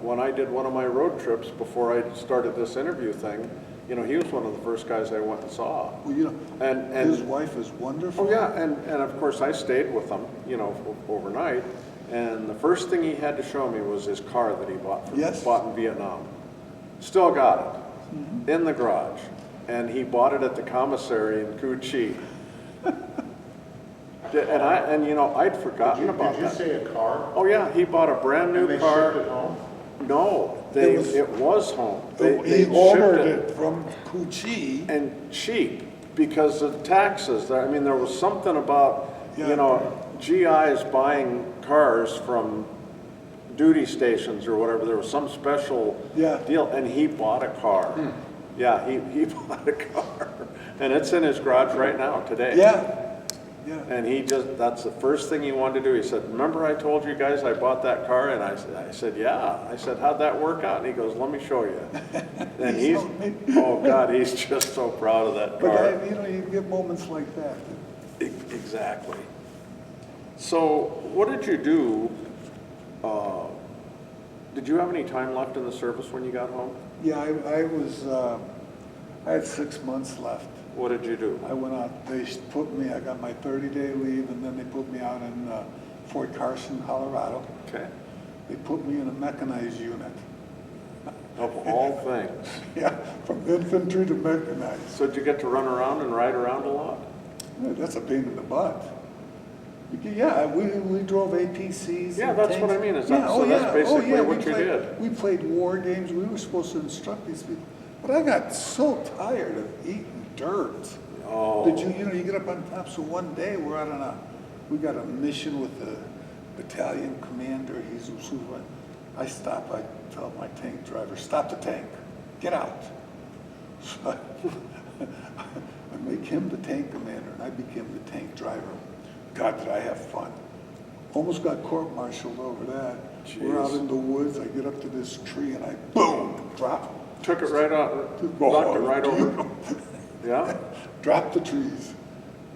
Speaker 1: when I did one of my road trips before I started this interview thing, he was one of the first guys I went and saw.
Speaker 2: Well,
Speaker 1: and
Speaker 2: his wife is wonderful.
Speaker 1: Oh yeah, and of course I stayed with him, overnight. And the first thing he had to show me was his car that he bought in Vietnam. Still got it. In the garage, and he bought it at the commissary in Cu Chi. I'd forgotten about that.
Speaker 3: Did you say a car?
Speaker 1: Oh yeah, he bought a brand new
Speaker 3: And they
Speaker 1: car.
Speaker 3: shipped it home?
Speaker 1: No, it was home.
Speaker 2: He ordered it from Cu Chi.
Speaker 1: And cheap because of taxes. I mean, there was something about GIs buying cars from duty stations or whatever. There was some special deal, and he bought a car. Yeah, he bought a car, and it's in his garage right now today.
Speaker 2: Yeah.
Speaker 1: And that's the first thing he wanted to do. He said, remember I told you guys I bought that car? And I said, yeah. I said, how'd that work out? And he goes, let me show you. And he's just so proud of that car.
Speaker 2: But you get moments like that.
Speaker 1: Exactly. So what did you do? Did you have any time left in the service when you got home?
Speaker 2: Yeah, I had 6 months left.
Speaker 1: What did you do?
Speaker 2: I went out, I got my 30-day leave, and then they put me out in Fort Carson, Colorado.
Speaker 1: Okay.
Speaker 2: They put me in a mechanized unit.
Speaker 1: Of all things.
Speaker 2: Yeah, from infantry to mechanized.
Speaker 1: So did you get to run around and ride around a lot?
Speaker 2: Yeah, that's a pain in the butt. Yeah, we drove APCs.
Speaker 1: Yeah,
Speaker 2: and
Speaker 1: that's
Speaker 2: tanks.
Speaker 1: what I mean. Is
Speaker 2: Yeah,
Speaker 1: that, so that's basically what you did.
Speaker 2: We played war games. We were supposed to instruct these people. But I got so tired of eating dirt.
Speaker 1: Oh.
Speaker 2: You get up on top. So one day we got a mission with the battalion commander. I tell my tank driver, stop the tank, get out. So I make him the tank commander, and I became the tank driver. God, did I have fun. Almost got court-martialed over that.
Speaker 1: Jeez.
Speaker 2: We're out in the woods, I get up to this tree and I, boom, drop.
Speaker 1: Took it right out, knocked it right over. Yeah?
Speaker 2: Drop the trees.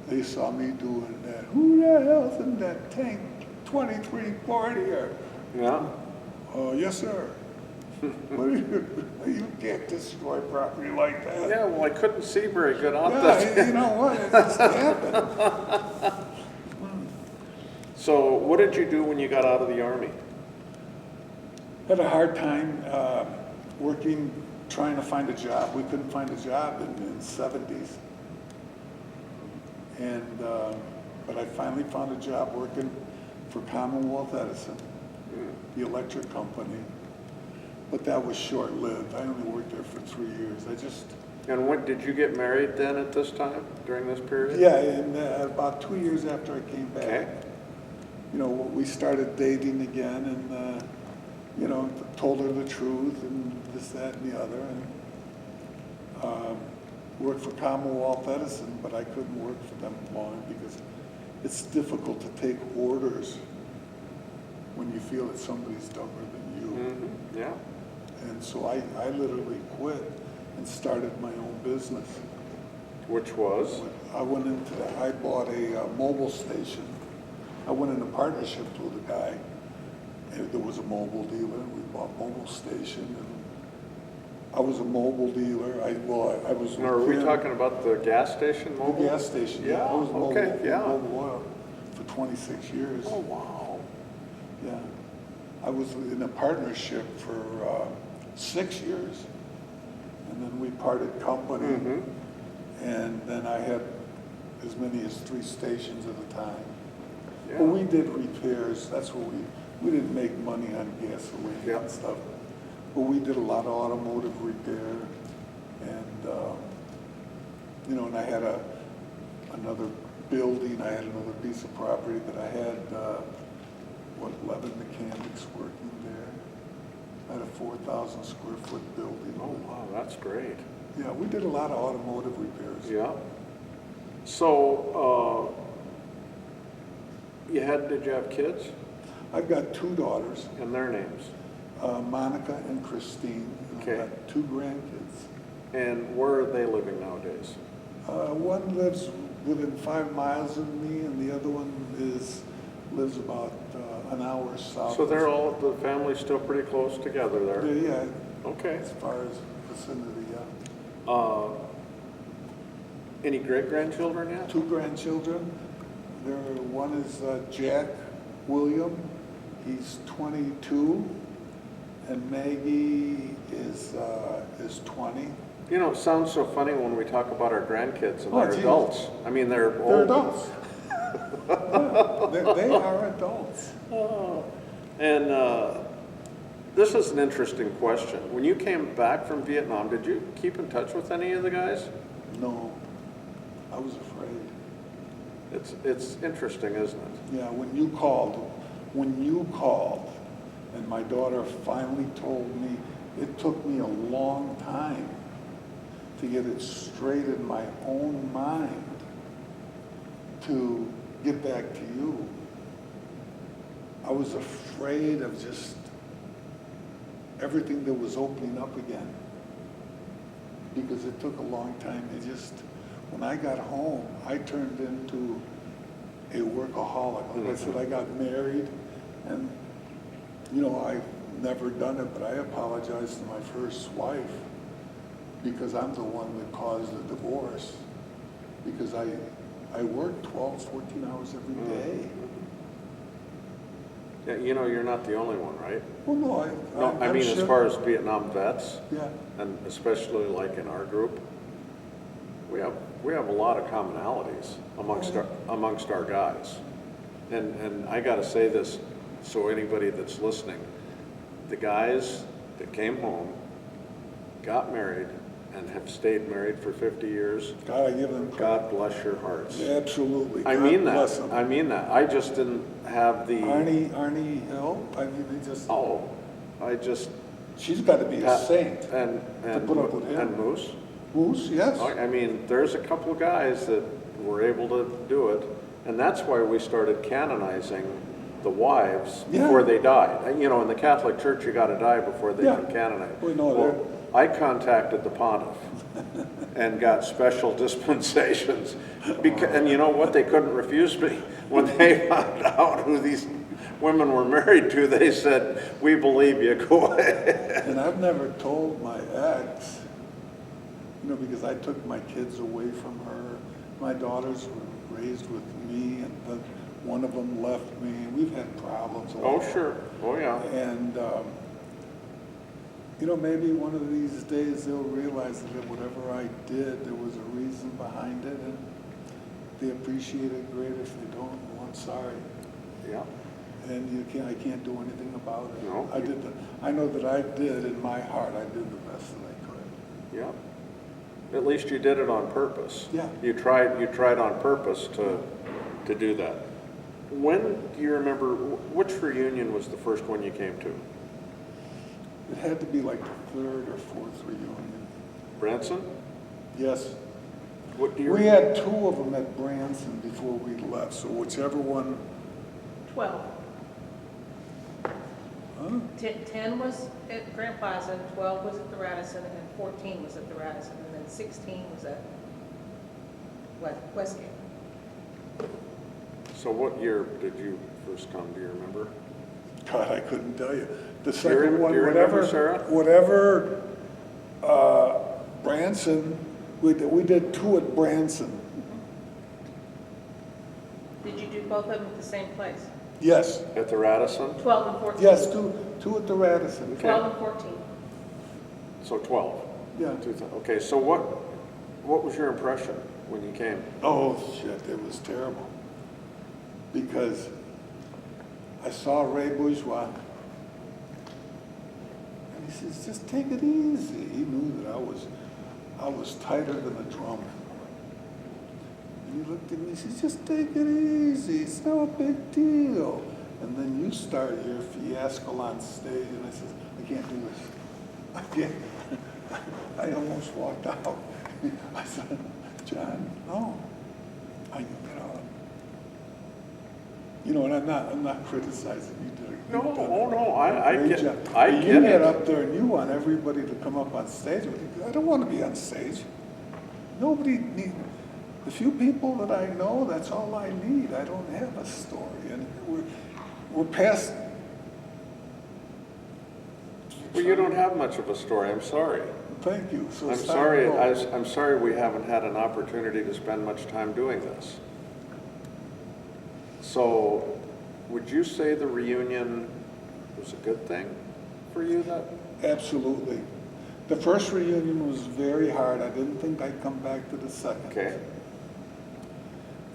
Speaker 2: They saw me doing that. Who the hell's in that tank 2340 here?
Speaker 1: Yeah?
Speaker 2: Oh, yes, sir. What you can't destroy property like that.
Speaker 1: Yeah, well, I couldn't see very good out
Speaker 2: Yeah,
Speaker 1: there.
Speaker 2: you know what? It just happened.
Speaker 1: So what did you do when you got out of the Army?
Speaker 2: Had a hard time working, trying to find a job. We couldn't find a job in the 70s. And, but I finally found a job working for Commonwealth Edison, the electric company. But that was short-lived. I only worked there for 3 years.
Speaker 1: And when did you get married then at this time, during this period?
Speaker 2: Yeah, and about 2 years after I came back.
Speaker 1: Okay.
Speaker 2: You know, we started dating again, and you know, told her the truth and this, that, and the other, and worked for Commonwealth Edison, but I couldn't work for them long because it's difficult to take orders when you feel that somebody's dumber than you.
Speaker 1: Mm-hmm. Yeah.
Speaker 2: And so I literally quit and started my own business.
Speaker 1: Which was?
Speaker 2: I bought a mobile station. I went into partnership with a guy, and there was a mobile dealer. We bought mobile station, and I was a mobile dealer. I was.
Speaker 1: Now, are we talking about the gas station mobile?
Speaker 2: The gas station, yeah. I was
Speaker 1: okay,
Speaker 2: mobile oil for 26 years.
Speaker 1: Oh, wow.
Speaker 2: Yeah. I was in a partnership for 6 years, and then we parted company, and then I had as many as 3 stations at a time.
Speaker 1: Yeah.
Speaker 2: But we did repairs. That's what we didn't make money on gasoline and stuff. But we did a lot of automotive repair, and you know, and I had another building. I had another piece of property that I had 11 mechanics working there. I had a 4,000 square foot building.
Speaker 1: Oh, wow, that's great.
Speaker 2: Yeah, we did a lot of automotive repairs.
Speaker 1: Yeah. So, did you have kids?
Speaker 2: I've got 2 daughters,
Speaker 1: And their names?
Speaker 2: Monica and Christine. And
Speaker 1: Okay.
Speaker 2: I've got 2 grandkids.
Speaker 1: And where are they living nowadays?
Speaker 2: One lives within 5 miles of me, and the other one lives about an hour south.
Speaker 1: So they're all, the family's still pretty close together there?
Speaker 2: Yeah,
Speaker 1: Okay.
Speaker 2: as far as vicinity, yeah.
Speaker 1: Any great-grandchildren yet?
Speaker 2: 2 grandchildren. One is Jack William. He's 22, and Maggie is 20.
Speaker 1: You know, it sounds so funny when we talk about our grandkids and
Speaker 2: Oh,
Speaker 1: they're
Speaker 2: geez.
Speaker 1: adults. I mean, they're old.
Speaker 2: They're adults. Yeah, they are adults.
Speaker 1: Oh. And this is an interesting question. When you came back from Vietnam, did you keep in touch with any of the guys?
Speaker 2: No, I was afraid.
Speaker 1: It's interesting, isn't it?
Speaker 2: Yeah, when you called, and my daughter finally told me, it took me a long time to get it straight in my own mind to get back to you. I was afraid of just everything that was opening up again, because it took a long time. When I got home, I turned into a workaholic. Like I said, I got married, and you know, I've never done it, but I apologized to my first wife because I'm the one that caused the divorce. Because I worked 12, 14 hours every day.
Speaker 1: Yeah, you know, you're not the only one, right?
Speaker 2: Well, no,
Speaker 1: No, I
Speaker 2: I'm
Speaker 1: mean,
Speaker 2: sure.
Speaker 1: as far as Vietnam vets,
Speaker 2: Yeah,
Speaker 1: and especially like in our group, we have a lot of commonalities amongst our guys. And I gotta say this, so anybody that's listening, the guys that came home, got married, and have stayed married for 50 years,
Speaker 2: God, I give them credit.
Speaker 1: God bless your hearts.
Speaker 2: Absolutely.
Speaker 1: I
Speaker 2: God
Speaker 1: mean
Speaker 2: bless
Speaker 1: that,
Speaker 2: them.
Speaker 1: I mean that. I just didn't have the,
Speaker 2: Arnie Hill, I mean, they just,
Speaker 1: oh, I just,
Speaker 2: she's got to be a saint.
Speaker 1: and,
Speaker 2: put up with him.
Speaker 1: and Moose.
Speaker 2: Moose, yes.
Speaker 1: I mean, there's a couple of guys that were able to do it, and that's why we started canonizing the wives before they died. You know, in the Catholic Church, you got to die before they can canonize.
Speaker 2: Well, no,
Speaker 1: I contacted the pontiff and got special dispensations, and you know what? They couldn't refuse me. When they found out who these women were married to, they said, "We believe you. Go ahead."
Speaker 2: And I've never told my ex, you know, because I took my kids away from her. My daughters were raised with me, and then one of them left me. We've had problems.
Speaker 1: Oh, sure. Oh, yeah.
Speaker 2: And, you know, maybe one of these days they'll realize that whatever I did, there was a reason behind it, and they appreciate it great. If they don't, well, I'm sorry.
Speaker 1: Yeah.
Speaker 2: And I can't do anything about it.
Speaker 1: No.
Speaker 2: I know that I did, in my heart, I did the best that I could.
Speaker 1: Yeah. At least you did it on purpose.
Speaker 2: Yeah.
Speaker 1: You tried on purpose to do that. When do you remember, which reunion was the first one you came to?
Speaker 2: It had to be like the third or fourth reunion.
Speaker 1: Branson?
Speaker 2: Yes.
Speaker 1: What do you
Speaker 2: We had two of them at Branson before we left, so whichever one.
Speaker 4: 12.
Speaker 2: Huh?
Speaker 4: 10 was at Grand Plaza, 12 was at the Radisson, and then 14 was at the Radisson, and then 16 was at Westgate.
Speaker 1: So what year did you first come, do you remember?
Speaker 2: God, I couldn't tell you. The
Speaker 1: Do you
Speaker 2: second one,
Speaker 1: remember, Sarah?
Speaker 2: whatever Branson, we did two at Branson.
Speaker 4: Did you do both of them at the same place?
Speaker 2: Yes,
Speaker 1: At the Radisson?
Speaker 4: 12 and 14?
Speaker 2: yes, two at the Radisson.
Speaker 1: Okay.
Speaker 4: 12 and 14.
Speaker 1: So 12.
Speaker 2: Yeah.
Speaker 1: Okay, so what was your impression when you came?
Speaker 2: Oh, shit, it was terrible. Because I saw Ray Bourgeois, and he says, just take it easy. He knew that I was tighter than a drum. And he looked at me and says, just take it easy, it's not a big deal. And then you start your fiasco on stage, and I said, I can't do this. I can't. I almost walked out. I said, John, no. You know, and I'm not criticizing you. I
Speaker 1: get
Speaker 2: You get
Speaker 1: it.
Speaker 2: up there and you want everybody to come up on stage with you. I don't want to be on stage. Nobody need. The few people that I know, that's all I need. I don't have a story, and we're past.
Speaker 1: Well, you don't have much of a story, I'm sorry.
Speaker 2: Thank you. So
Speaker 1: I'm
Speaker 2: it's time
Speaker 1: sorry,
Speaker 2: to go.
Speaker 1: I'm sorry we haven't had an opportunity to spend much time doing this. So, would you say the reunion was a good thing for you then?
Speaker 2: Absolutely. The first reunion was very hard. I didn't think I'd come back to the second.
Speaker 1: Okay.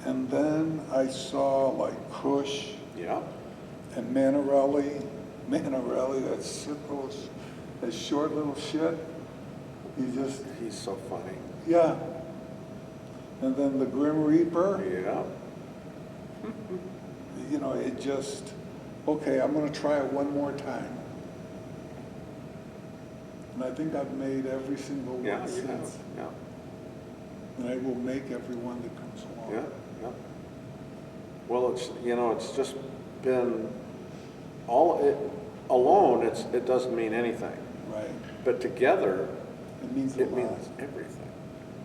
Speaker 2: And then I saw like Cush
Speaker 1: Yeah.
Speaker 2: and Manarelli, that short little shit.
Speaker 1: He's so funny.
Speaker 2: Yeah. And then the Grim Reaper,
Speaker 1: Yeah.
Speaker 2: you know, it just, okay, I'm gonna try it one more time. And I think I've made every single one
Speaker 1: Yeah, you
Speaker 2: since.
Speaker 1: have. Yeah.
Speaker 2: And I will make every one that comes along.
Speaker 1: Yeah. Yeah. Well, it's just been alone. It doesn't mean anything,
Speaker 2: Right.
Speaker 1: but together,
Speaker 2: It means a
Speaker 1: it
Speaker 2: lot.
Speaker 1: means everything.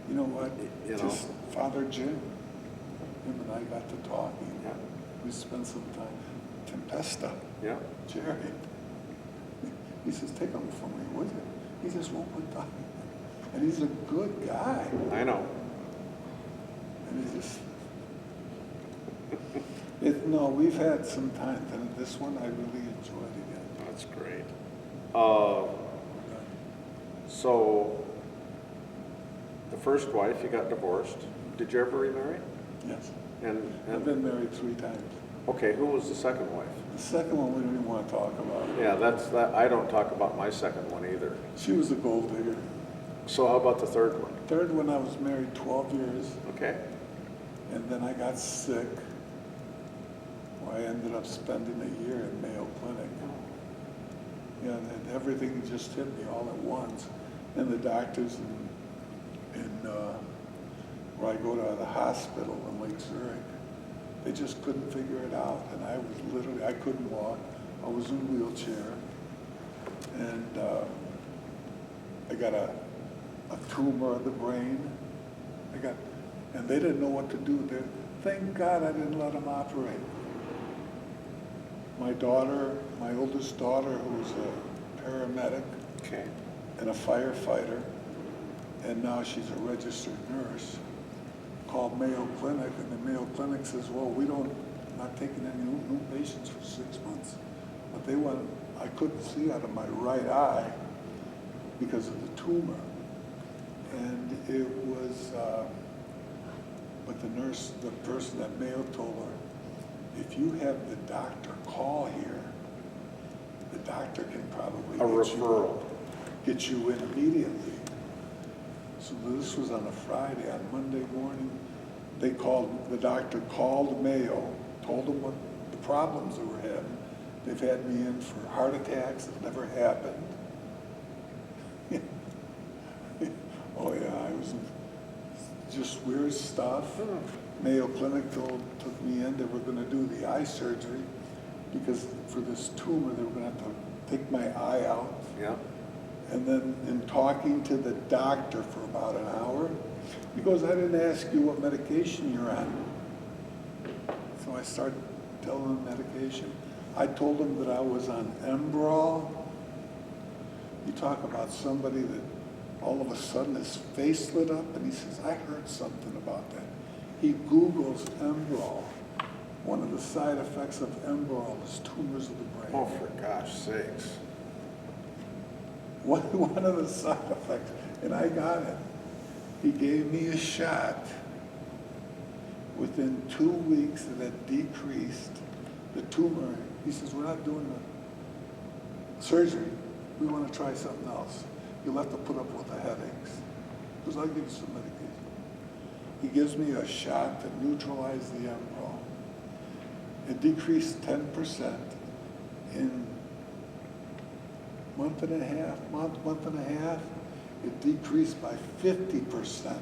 Speaker 2: You know what?
Speaker 1: You know.
Speaker 2: Just Father Jim, him and I got to talking. we spent some time. Tempesta,
Speaker 1: Yeah.
Speaker 2: Jerry. He says, take them from me, would you? He just won't put down. And he's a good guy.
Speaker 1: I know.
Speaker 2: And he just, no, we've had some time, and this one I really enjoyed again.
Speaker 1: That's great. So, the first wife, you got divorced. Did you ever remarry?
Speaker 2: Yes.
Speaker 1: And
Speaker 2: I've been married 3 times.
Speaker 1: okay, who was the second wife?
Speaker 2: The second one we don't even want to talk about.
Speaker 1: Yeah, that's that. I don't talk about my second one either.
Speaker 2: She was a gold digger.
Speaker 1: So how about the third one?
Speaker 2: Third one, I was married 12 years,
Speaker 1: Okay.
Speaker 2: and then I got sick. Well, I ended up spending a year at Mayo Clinic. Yeah, and everything just hit me all at once. And the doctors where I go to the hospital in Lake Zurich, they just couldn't figure it out. And I was literally, I couldn't walk. I was in a wheelchair. And I got a tumor of the brain. And they didn't know what to do. Thank God I didn't let them operate. My daughter, my oldest daughter, who was a paramedic
Speaker 1: Okay.
Speaker 2: and a firefighter, and now she's a registered nurse, called Mayo Clinic, and the Mayo Clinic says, well, not taking any new patients for 6 months. But I couldn't see out of my right eye because of the tumor. And it was, but the person at Mayo told her, if you have the doctor call here, the doctor can probably get you in immediately. So this was on a Friday. On Monday morning, the doctor called Mayo, told them what the problems they were having. They've had me in for heart attacks that never happened. Oh yeah, I was just weird stuff. Mayo Clinic took me in. They were going to do the eye surgery because for this tumor, they were going to have to take my eye out.
Speaker 1: Yeah.
Speaker 2: And then in talking to the doctor for about an hour, he goes, I didn't ask you what medication you're on. So I started telling him medication. I told him that I was on Embrol. You talk about somebody that all of a sudden his face lit up, and he says, I heard something about that. He Googles Embrol. One of the side effects of Embrol is tumors of the brain.
Speaker 1: Oh, for gosh sakes.
Speaker 2: One of the side effects, and I got it. He gave me a shot. Within 2 weeks, it had decreased the tumor. He says, we're not doing the surgery. We want to try something else. You'll have to put up with the headaches. He goes, I'll give you some medication. He gives me a shot to neutralize the Embrol. It decreased 10% in month and a half. It decreased by 50%.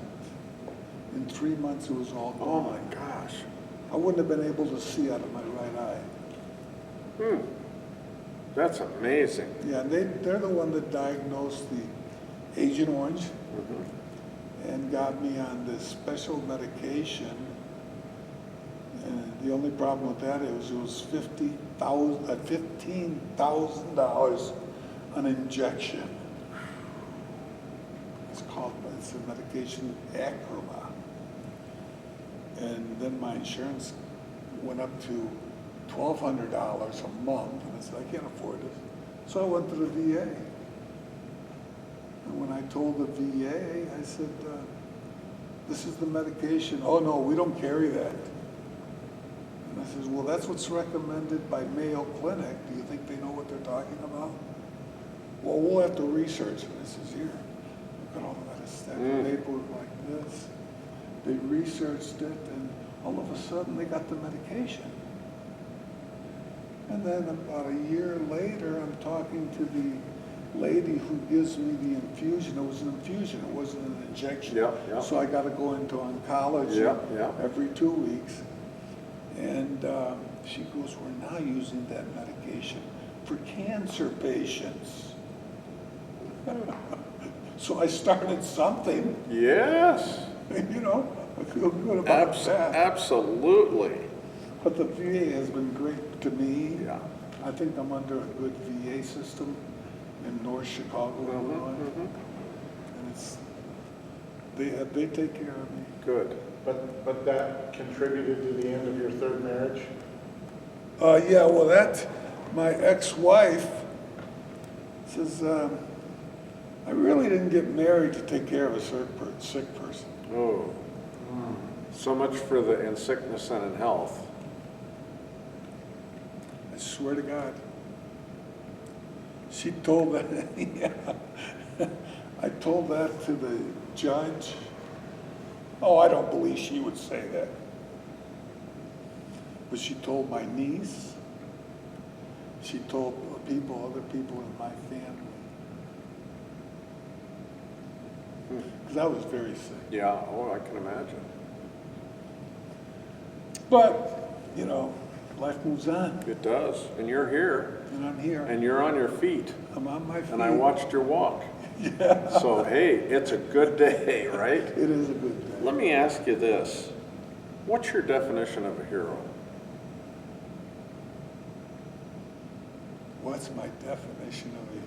Speaker 2: In 3 months, it was all gone.
Speaker 1: Oh my gosh.
Speaker 2: I wouldn't have been able to see out of my right eye.
Speaker 1: That's amazing.
Speaker 2: Yeah, and they're the one that diagnosed the Agent Orange and got me on this special medication. And the only problem with that is it was $15,000 an injection. It's a medication, Acroma. And then my insurance went up to $1,200 a month, and I said, I can't afford this. So I went to the VA. And when I told the VA, I said, this is the medication. Oh no, we don't carry that. And I said, well, that's what's recommended by Mayo Clinic. Do you think they know what they're talking about? Well, we'll have to research it. I says, here, look at all that stack of paperwork like this. They researched it, and all of a sudden they got the medication. And then about a year later, I'm talking to the lady who gives me the infusion. It was an infusion, it wasn't an injection.
Speaker 1: Yeah.
Speaker 2: So I got to go into oncology every 2 weeks. And she goes, we're now using that medication for cancer patients. So I started something.
Speaker 1: Yes.
Speaker 2: You know, I feel good about that.
Speaker 1: Absolutely.
Speaker 2: But the VA has been great to me.
Speaker 1: Yeah.
Speaker 2: I think I'm under a good VA system in North Chicago, Illinois. And it's, they take care of me.
Speaker 1: Good.
Speaker 3: But that contributed to the end of your third marriage?
Speaker 2: Yeah, well, my ex-wife says, I really didn't get married to take care of a sick person.
Speaker 1: Oh, so much for the in sickness and in health.
Speaker 2: I swear to God. She told that, yeah. I told that to the judge. Oh, I don't believe she would say that. But she told my niece. She told other people in my family. Because I was very sick.
Speaker 1: Yeah, oh, I can imagine.
Speaker 2: But, you know, life moves on.
Speaker 1: It does, and you're here,
Speaker 2: And I'm here.
Speaker 1: and you're on your feet,
Speaker 2: I'm on my feet.
Speaker 1: and I watched your walk.
Speaker 2: Yeah.
Speaker 1: So, hey, it's a good day, right?
Speaker 2: It is a good day.
Speaker 1: Let me ask you this. What's your definition of a hero?
Speaker 2: What's my definition of a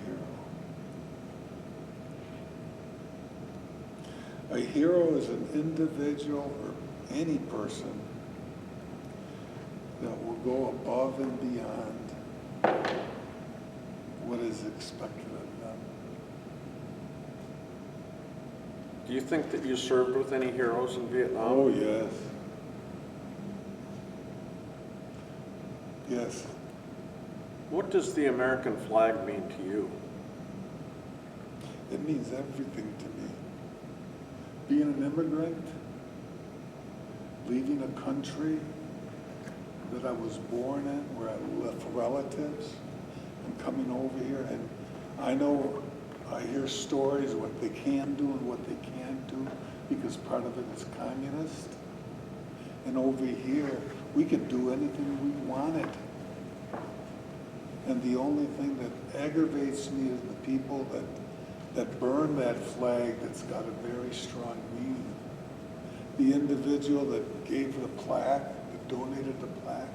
Speaker 2: hero? A hero is an individual or any person that will go above and beyond what is expected of them.
Speaker 1: Do you think that you served with any heroes in Vietnam?
Speaker 2: Oh, yes. Yes.
Speaker 1: What does the American flag mean to you?
Speaker 2: It means everything to me. Being an immigrant, leaving a country that I was born in, where I left relatives, and coming over here, and I hear stories of what they can do and what they can't do, because part of it is communist. And over here, we could do anything we wanted. And the only thing that aggravates me is the people that burn that flag that's got a very strong meaning. The individual that gave the plaque, that donated the plaque.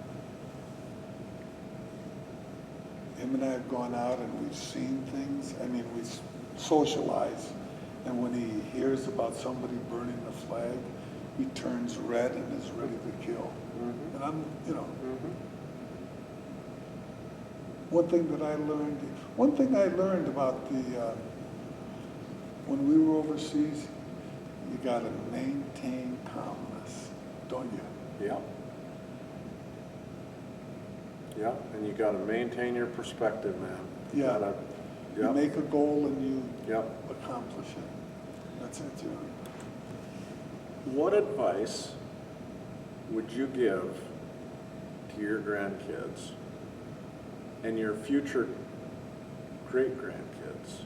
Speaker 2: Him and I have gone out and we've seen things. I mean, we socialize. And when he hears about somebody burning the flag, he turns red and is ready to kill.
Speaker 1: Mm-hmm.
Speaker 2: And I'm, you know,
Speaker 1: Mm-hmm.
Speaker 2: one thing I learned about when we were overseas, you gotta maintain calmness, don't you?
Speaker 1: Yeah. Yeah, and you gotta maintain your perspective, man. You
Speaker 2: Yeah.
Speaker 1: gotta-
Speaker 2: You
Speaker 1: Yep.
Speaker 2: make a goal and you
Speaker 1: Yep.
Speaker 2: accomplish it. That's it, you know.
Speaker 1: What advice would you give to your grandkids and your future great-grandkids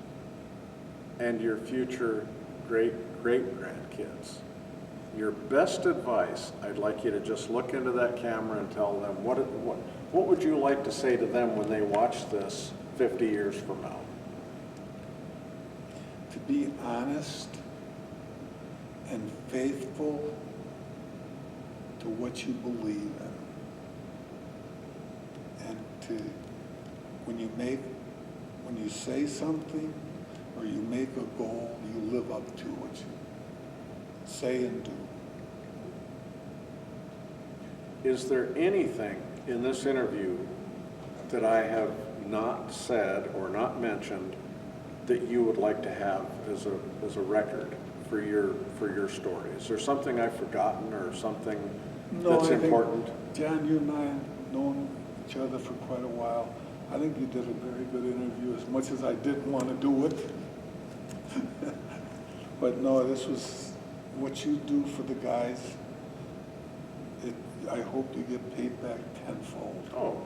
Speaker 1: and your future great-great-grandkids? Your best advice, I'd like you to just look into that camera and tell them, what would you like to say to them when they watch this 50 years from now?
Speaker 2: To be honest and faithful to what you believe in. And when you say something or you make a goal, you live up to what you say and do.
Speaker 1: Is there anything in this interview that I have not said or not mentioned that you would like to have as a record for your story? Is there something I've forgotten or something that's important?
Speaker 2: John, you and I have known each other for quite a while. I think you did a very good interview, as much as I didn't want to do it. But no, this was what you do for the guys. I hope you get paid back tenfold.
Speaker 1: Oh,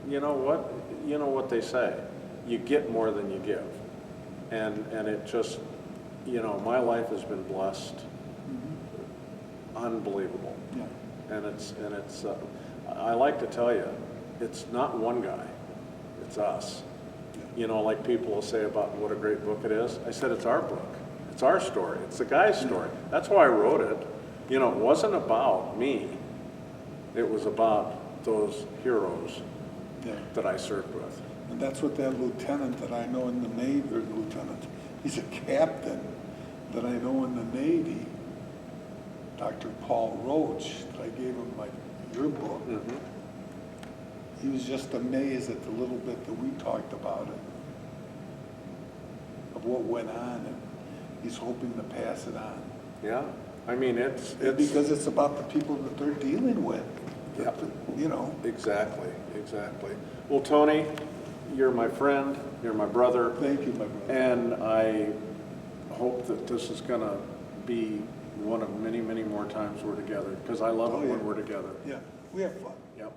Speaker 1: you know what? You know what they say. You get more than you give. And it just, my life has been blessed.
Speaker 2: Mm-hmm.
Speaker 1: Unbelievable.
Speaker 2: Yeah.
Speaker 1: And it's I like to tell you, it's not one guy, it's us.
Speaker 2: Yeah.
Speaker 1: Like people will say about what a great book it is. I said, it's our book. It's our story. It's the guy's story. That's why I wrote it. It wasn't about me. It was about those heroes
Speaker 2: Yeah.
Speaker 1: that I served with.
Speaker 2: And that's what that lieutenant that I know in the Navy, or lieutenant, he's a captain that I know in the Navy, Dr. Paul Roach, that I gave him my yearbook.
Speaker 1: Mhm.
Speaker 2: He was just amazed at the little bit that we talked about it, of what went on, and he's hoping to pass it on.
Speaker 1: Yeah, I mean, it's.
Speaker 2: Because it's about the people that they're dealing with,
Speaker 1: Yep.
Speaker 2: you know.
Speaker 1: Exactly, exactly. Well, Tony, you're my friend, you're my brother,
Speaker 2: Thank you, my brother.
Speaker 1: and I hope that this is gonna be one of many, many more times we're together, because I love
Speaker 2: Oh,
Speaker 1: it when
Speaker 2: yeah.
Speaker 1: we're together.
Speaker 2: Yeah, we have fun.
Speaker 1: Yep.